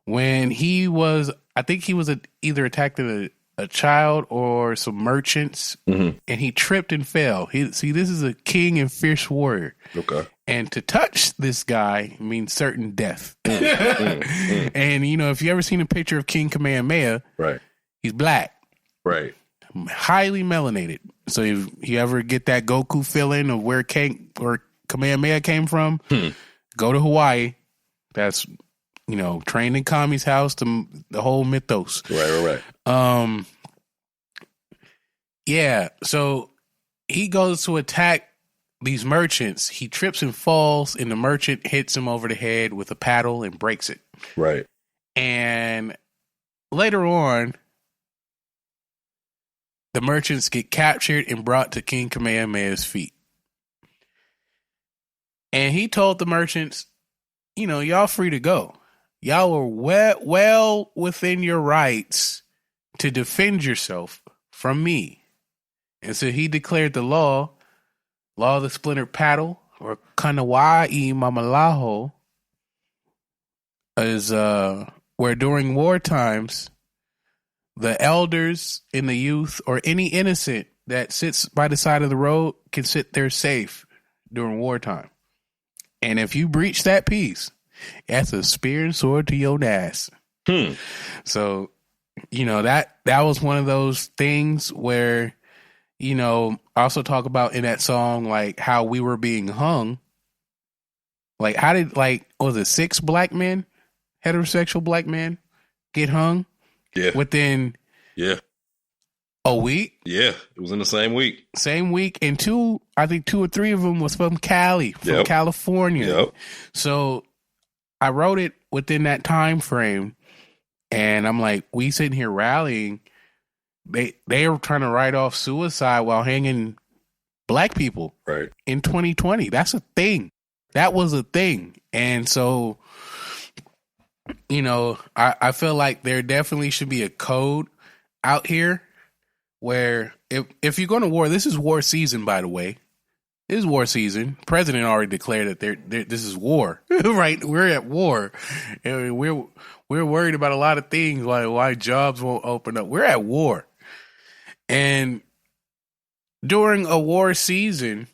When he was, I think he was either attacking a child or some merchants, and he tripped and fell. This is a king and fierce warrior. Okay. And to touch this guy means certain death. And, if you ever seen a picture of King Kamehameha, right, he's black. Right. Highly melanated. So if you ever get that Goku feeling of where Kamehameha came from, go to Hawaii. That's, trained in Kami's house, the whole mythos. Right. Yeah. So he goes to attack these merchants. He trips and falls, and the merchant hits him over the head with a paddle and breaks it. Right. And later on, the merchants get captured and brought to King Kamehameha's feet. And he told the merchants, y'all free to go. Y'all are well within your rights to defend yourself from me. And so he declared the law of the splintered paddle, or Kanawai Mamalaho, is where during war times, the elders and the youth or any innocent that sits by the side of the road can sit there safe during wartime. And if you breach that peace, that's a spear and sword to your ass. So, that was one of those things where, I also talk about in that song, like how we were being hung. Like how did, was it 6 black men, heterosexual black men, get hung? Yeah. Within a week? Yeah. It was in the same week. Same week. And 2 or 3 of them was from California. Yep. So I wrote it within that time frame. And I'm like, we sitting here rallying. They were trying to write off suicide while hanging black people. Right. In 2020. That's a thing. That was a thing. And so you know, I feel like there definitely should be a code out here where if you're going to war, this is war season, by the way. This is war season. President already declared that this is war, right? We're at war. And we're worried about a lot of things, why jobs won't open up. We're at war. And during a war season,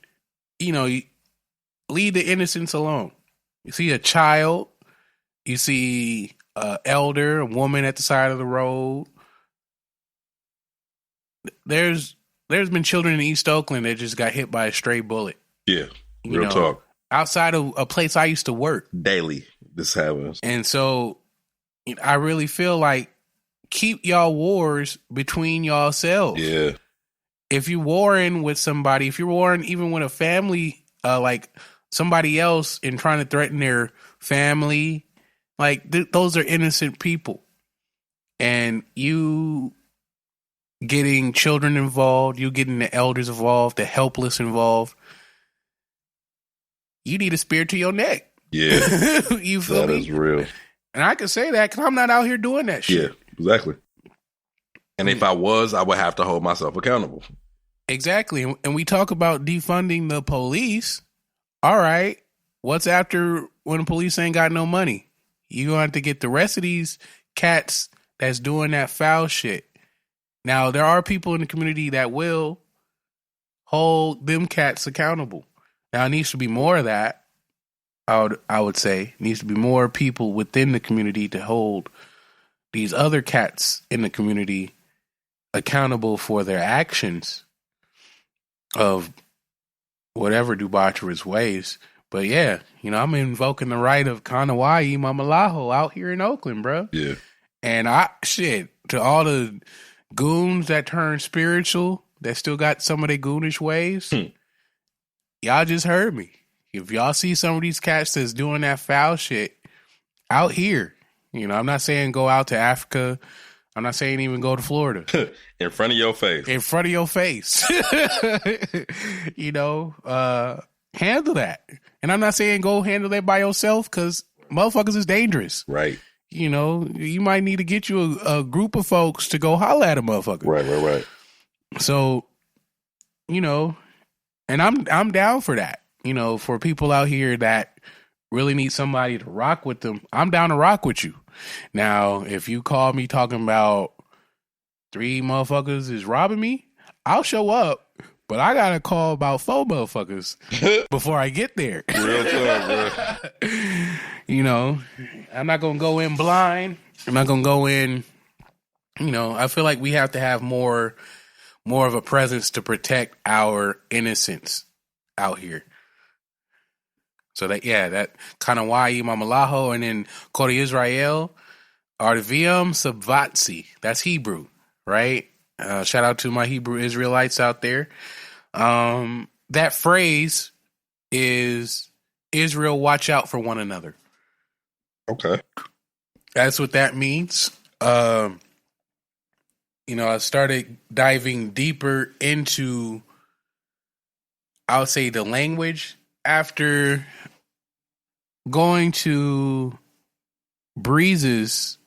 you know, you leave the innocents alone. You see a child, you see an elder, a woman at the side of the road. There's been children in East Oakland that just got hit by a stray bullet. Yeah, real talk. Outside of a place I used to work. Daily, this happens. And so I really feel like keep y'all wars between y'all selves. Yeah. If you're warring with somebody, if you're warring even with a family, like somebody else and trying to threaten their family, like those are innocent people. And you getting children involved, you getting the elders involved, the helpless involved, you need a spear to your neck. Yeah. You feel me? That is real. And I can say that because I'm not out here doing that shit. Yeah, exactly. And if I was, I would have to hold myself accountable. Exactly. And we talk about defunding the police. All right. What's after when the police ain't got no money? You're going to have to get the rest of these cats that's doing that foul shit. Now, there are people in the community that will hold them cats accountable. Now, it needs to be more of that. I would say it needs to be more people within the community to hold these other cats in the community accountable for their actions of whatever debaucherous ways. But yeah, you know, I'm invoking the right of Kanawai Mamalaho out here in Oakland, bro. Yeah. And to all the goons that turn spiritual, that still got some of their goonish ways, y'all just heard me. If y'all see some of these cats that's doing that foul shit out here, you know, I'm not saying go out to Africa. I'm not saying even go to Florida. In front of your face. In front of your face. You know, handle that. And I'm not saying go handle that by yourself because motherfuckers is dangerous. Right. You know, you might need to get you a group of folks to go holler at a motherfucker. Right. So, you know, and I'm down for that. You know, for people out here that really need somebody to rock with them, I'm down to rock with you. Now, if you call me talking about 3 motherfuckers is robbing me, I'll show up. But I got to call about 4 motherfuckers before I get there. Real talk, bro. You know, I'm not going to go in blind. I'm not going to go in, you know, I feel like we have to have more of a presence to protect our innocence out here. So that Kanawai Mamalaho and then Kori Israel Arviam Sabvatsi. That's Hebrew, right? Shout out to my Hebrew Israelites out there. That phrase is Israel, watch out for one another. Okay. That's what that means. You know, I started diving deeper into, I would say, the language after going to Breeze's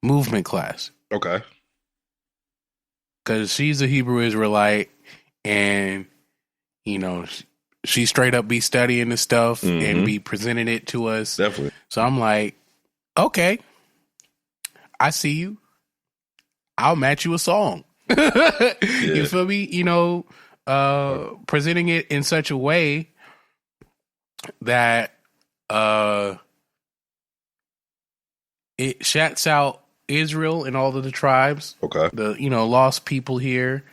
movement class. Okay. Because she's a Hebrew Israelite and, you know, she straight up be studying the stuff and be presenting it to us. Definitely. So I'm like, okay, I see you. I'll match you a song. You feel me? You know, presenting it in such a way that it shouts out Israel and all of the tribes. Okay. The, you know, lost people here.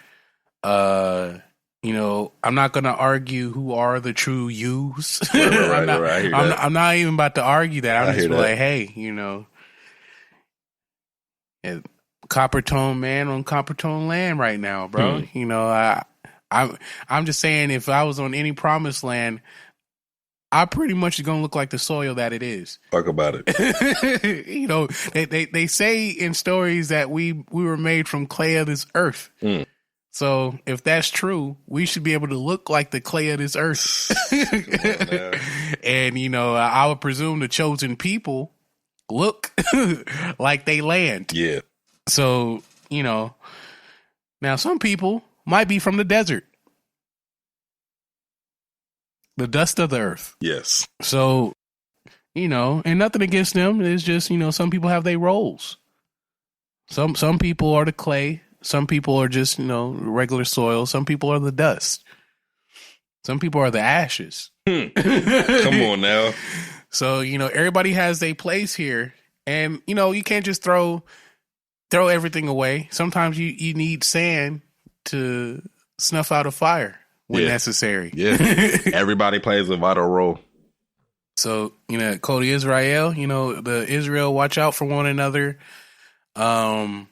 You know, I'm not going to argue who are the true yous. Right. I'm not even about to argue that. I'm just that. like, hey, you know, copper tone man on copper tone land right now, bro. You know, I'm just saying, if I was on any promised land, I pretty much is gonna look like the soil that it is. Talk about it. You know, they say in stories that we were made from clay of this earth. So if that's true, we should be able to look like the clay of this earth. And, you know, I would presume the chosen people look like they land. Yeah. So, you know, now some people might be from the desert, the dust of the earth. Yes. So, you know, and nothing against them. It's just, you know, some people have their roles. Some people are the clay. Some people are just, you know, regular soil. Some people are the dust. Some people are the ashes. Come on now. So, you know, everybody has their place here. And, you know, you can't just throw everything away. Sometimes you need sand to snuff out a fire when necessary. Yeah. Everybody plays a vital role. So, you know, Cody Israel, you know, the Israel watch out for one another. I'm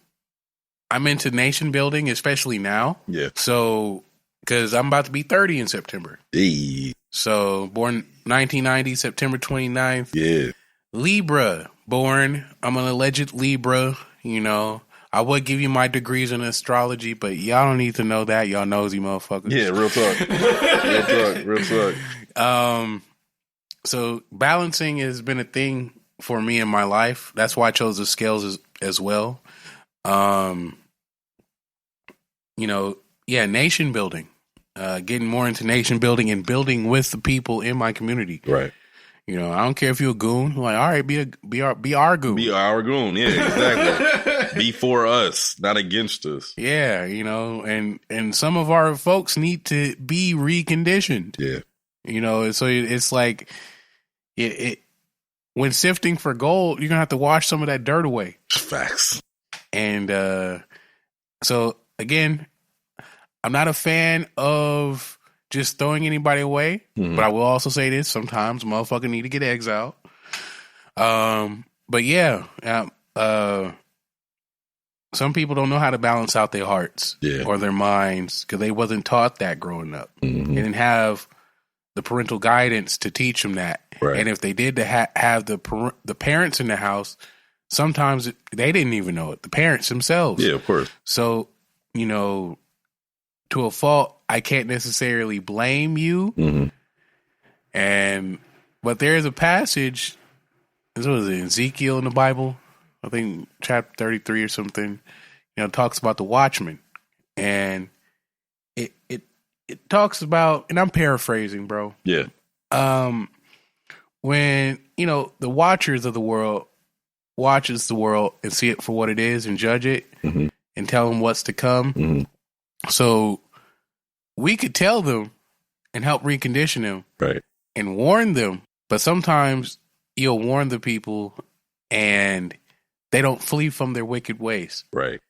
into nation building, especially now. Yeah. So, because I'm about to be 30 in September. Hey. So, born 1990, September 29th. Yeah. Libra, born. I'm an alleged Libra, you know. I would give you my degrees in astrology, but y'all don't need to know that. Y'all nosy motherfuckers. Yeah, real talk. Real talk. So balancing has been a thing for me in my life. That's why I chose the scales as well. You know, yeah, nation building, getting more into nation building and building with the people in my community. Right. You know, I don't care if you're a goon. I'm like, all right, be our goon. Be our goon. Yeah, exactly. Be for us, not against us. Yeah, you know, and some of our folks need to be reconditioned. Yeah. You know, so it's like it when sifting for gold, you're gonna have to wash some of that dirt away. Facts. And so again, I'm not a fan of just throwing anybody away, but I will also say this: sometimes a motherfucker need to get exiled. But yeah, some people don't know how to balance out their hearts or their minds because they wasn't taught that growing up. They didn't have the parental guidance to teach them that. Right. And if they did have the parents in the house, sometimes they didn't even know it. The parents themselves. Yeah, of course. So, you know, to a fault, I can't necessarily blame you. But there's a passage, this was in Ezekiel in the Bible, I think chapter 33 or something, you know, talks about the watchman. And it talks about, and I'm paraphrasing, bro. Yeah. When, you know, the watchers of the world watches the world and see it for what it is and judge it and tell them what's to come. So we could tell them and help recondition them, right, and warn them. But sometimes you'll warn the people and they don't flee from their wicked ways. Right.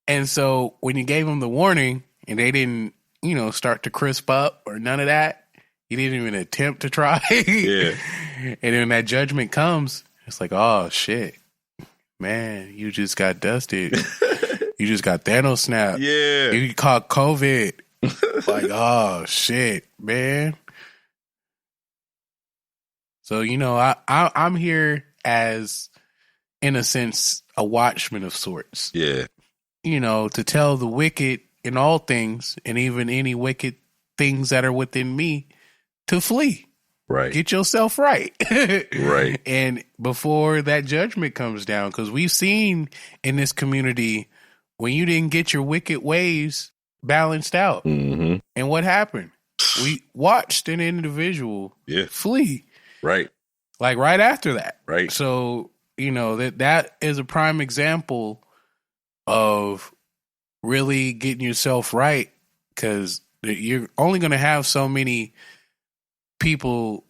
And so when you gave them the warning and they didn't, you know, start to crisp up or none of that, you didn't even attempt to try. Yeah. And then that judgment comes, it's like, oh shit, man, you just got dusted. You just got Thanos snap. Yeah. You caught COVID. Like, oh shit, man. So, you know, I'm here as, in a sense, a watchman of sorts. Yeah. You know, to tell the wicked in all things, and even any wicked things that are within me, to flee. Right. Get yourself right. Right. And before that judgment comes down, because we've seen in this community, when you didn't get your wicked ways balanced out. And what happened? We watched an individual flee. Right. Like right after that. Right. So, you know, that is a prime example of really getting yourself right, because you're only going to have so many people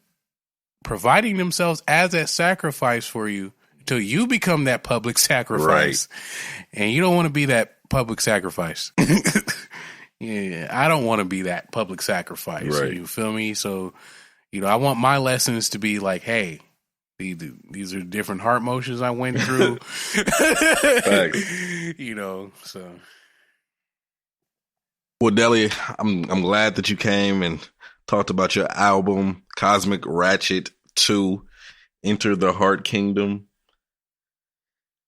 providing themselves as that sacrifice for you until you become that public sacrifice. Right. And you don't want to be that public sacrifice. Yeah, I don't want to be that public sacrifice. Right. You feel me? So, you know, I want my lessons to be like, hey, these are different heart motions I went through. You know, so. Well, Deli, I'm glad that you came and talked about your album, Kozmic Ratchet 2, Enter the Heart Kingdom.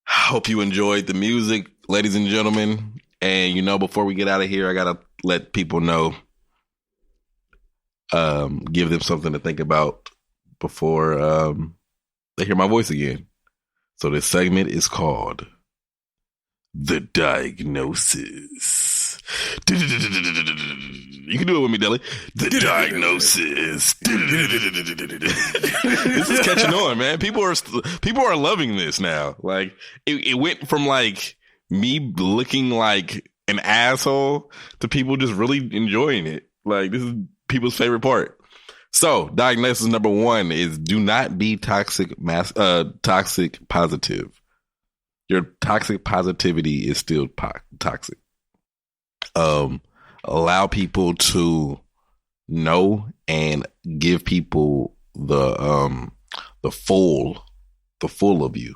I hope you enjoyed the music, ladies and gentlemen. And, you know, before we get out of here, I got to let people know, give them something to think about before they hear my voice again. So this segment is called The Diagnosis. You can do it with me, Deli. The Diagnosis. This is catching on, man. People are loving this now. Like it went from like me looking like an asshole to people just really enjoying it. Like this is people's favorite part. So diagnosis number 1 is do not be toxic positive. Your toxic positivity is still toxic. Allow people to know and give people the full of you.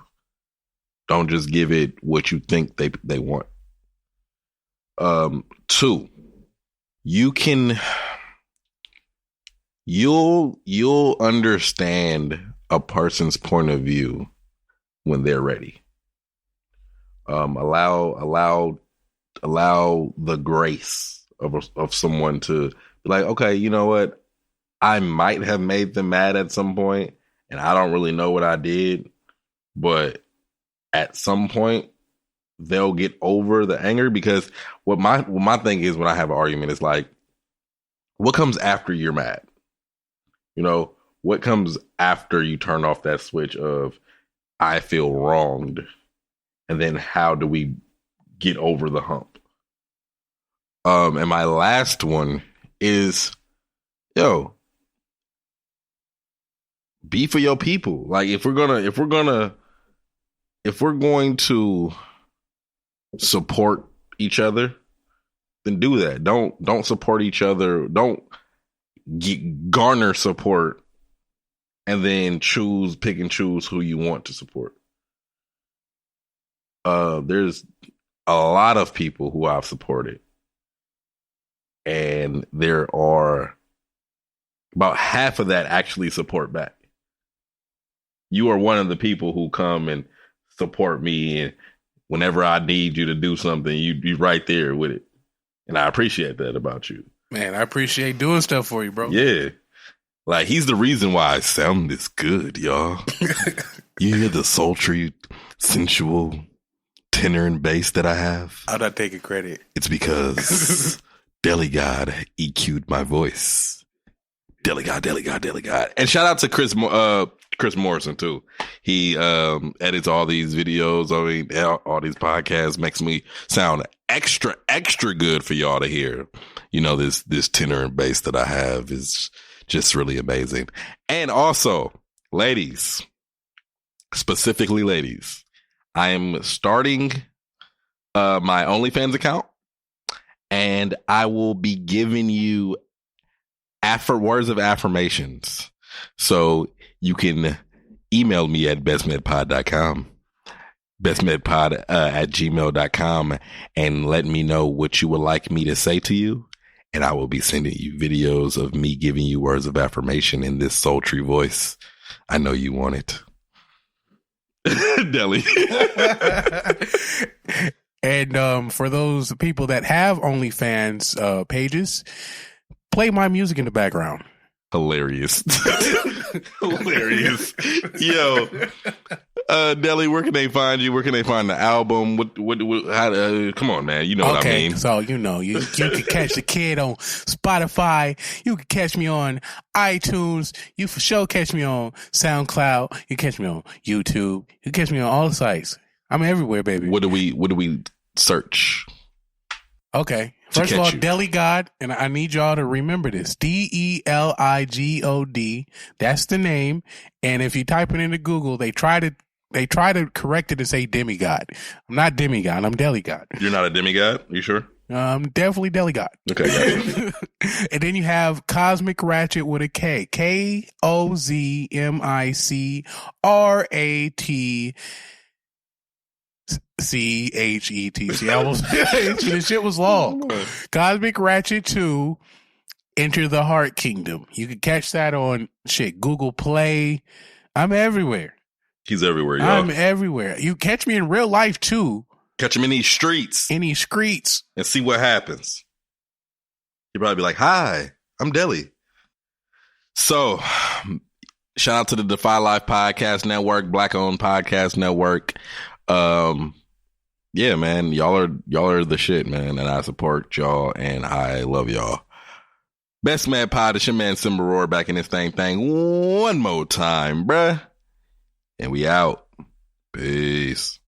Don't just give it what you think they want. 2, you'll understand a person's point of view when they're ready. Allow the grace of someone to be like, okay, you know what? I might have made them mad at some point, and I don't really know what I did, but at some point they'll get over the anger. Because what my thing is when I have an argument is like, what comes after you're mad? You know, what comes after you turn off that switch of I feel wronged, and then how do we get over the hump? And my last one is, be for your people. Like if we're going to support each other, then do that. Don't support each other. Don't garner support and then pick and choose who you want to support. There's a lot of people who I've supported, and there are about half of that actually support back. You are one of the people who come and support me, and whenever I need you to do something, you're right there with it. And I appreciate that about you. Man, I appreciate doing stuff for you, bro. Yeah. Like, he's the reason why I sound this good, y'all. You hear the sultry, sensual tenor and bass that I have? I'm not taking credit. It's because Deli God EQ'd my voice. Deli God. And shout out to Chris Morrison, too. He edits all these videos, all these podcasts, makes me sound extra good for y'all to hear. You know, this tenor and bass that I have is just really amazing. And also, ladies, specifically ladies, I am starting my OnlyFans account, and I will be giving you words of affirmations. So you can email me at bestmedpod.com, bestmedpod at gmail.com, and let me know what you would like me to say to you. And I will be sending you videos of me giving you words of affirmation in this sultry voice. I know you want it. Deli. And for those people that have OnlyFans pages, play my music in the background. Hilarious. Hilarious. Yo, Deli, where can they find you? Where can they find the album? Come on, man. You know what I mean. So, you can catch the kid on Spotify. You can catch me on iTunes. You for sure catch me on SoundCloud. You can catch me on YouTube. You can catch me on all the sites. I'm everywhere, baby. What do we search? Okay. First of all, Deli God, and I need y'all to remember this. DELIGOD. That's the name. And if you type it into Google, they try to correct it and say demigod. I'm not demigod. I'm Deli God. You're not a demigod? You sure? I'm definitely Deli God. Okay. Gotcha. And then you have Kozmic Ratchet with a K. KOZMICRAT. CHET. I almost the shit was long. Kozmic Ratchet 2, Enter the Heart Kingdom. You can catch that on Google Play. I'm everywhere. He's everywhere, y'all. I'm everywhere. You catch me in real life too. Catch him in these streets. In these streets. And see what happens. You'll probably be like, hi, I'm Deli. So, Shout out to the Defy Life Podcast Network, Black Owned Podcast Network. Yeah, man, y'all are the shit, man, and I support y'all and I love y'all. Best Mad Pod, it's your man Simba Roar back in this thing one more time, bruh. And we out. Peace.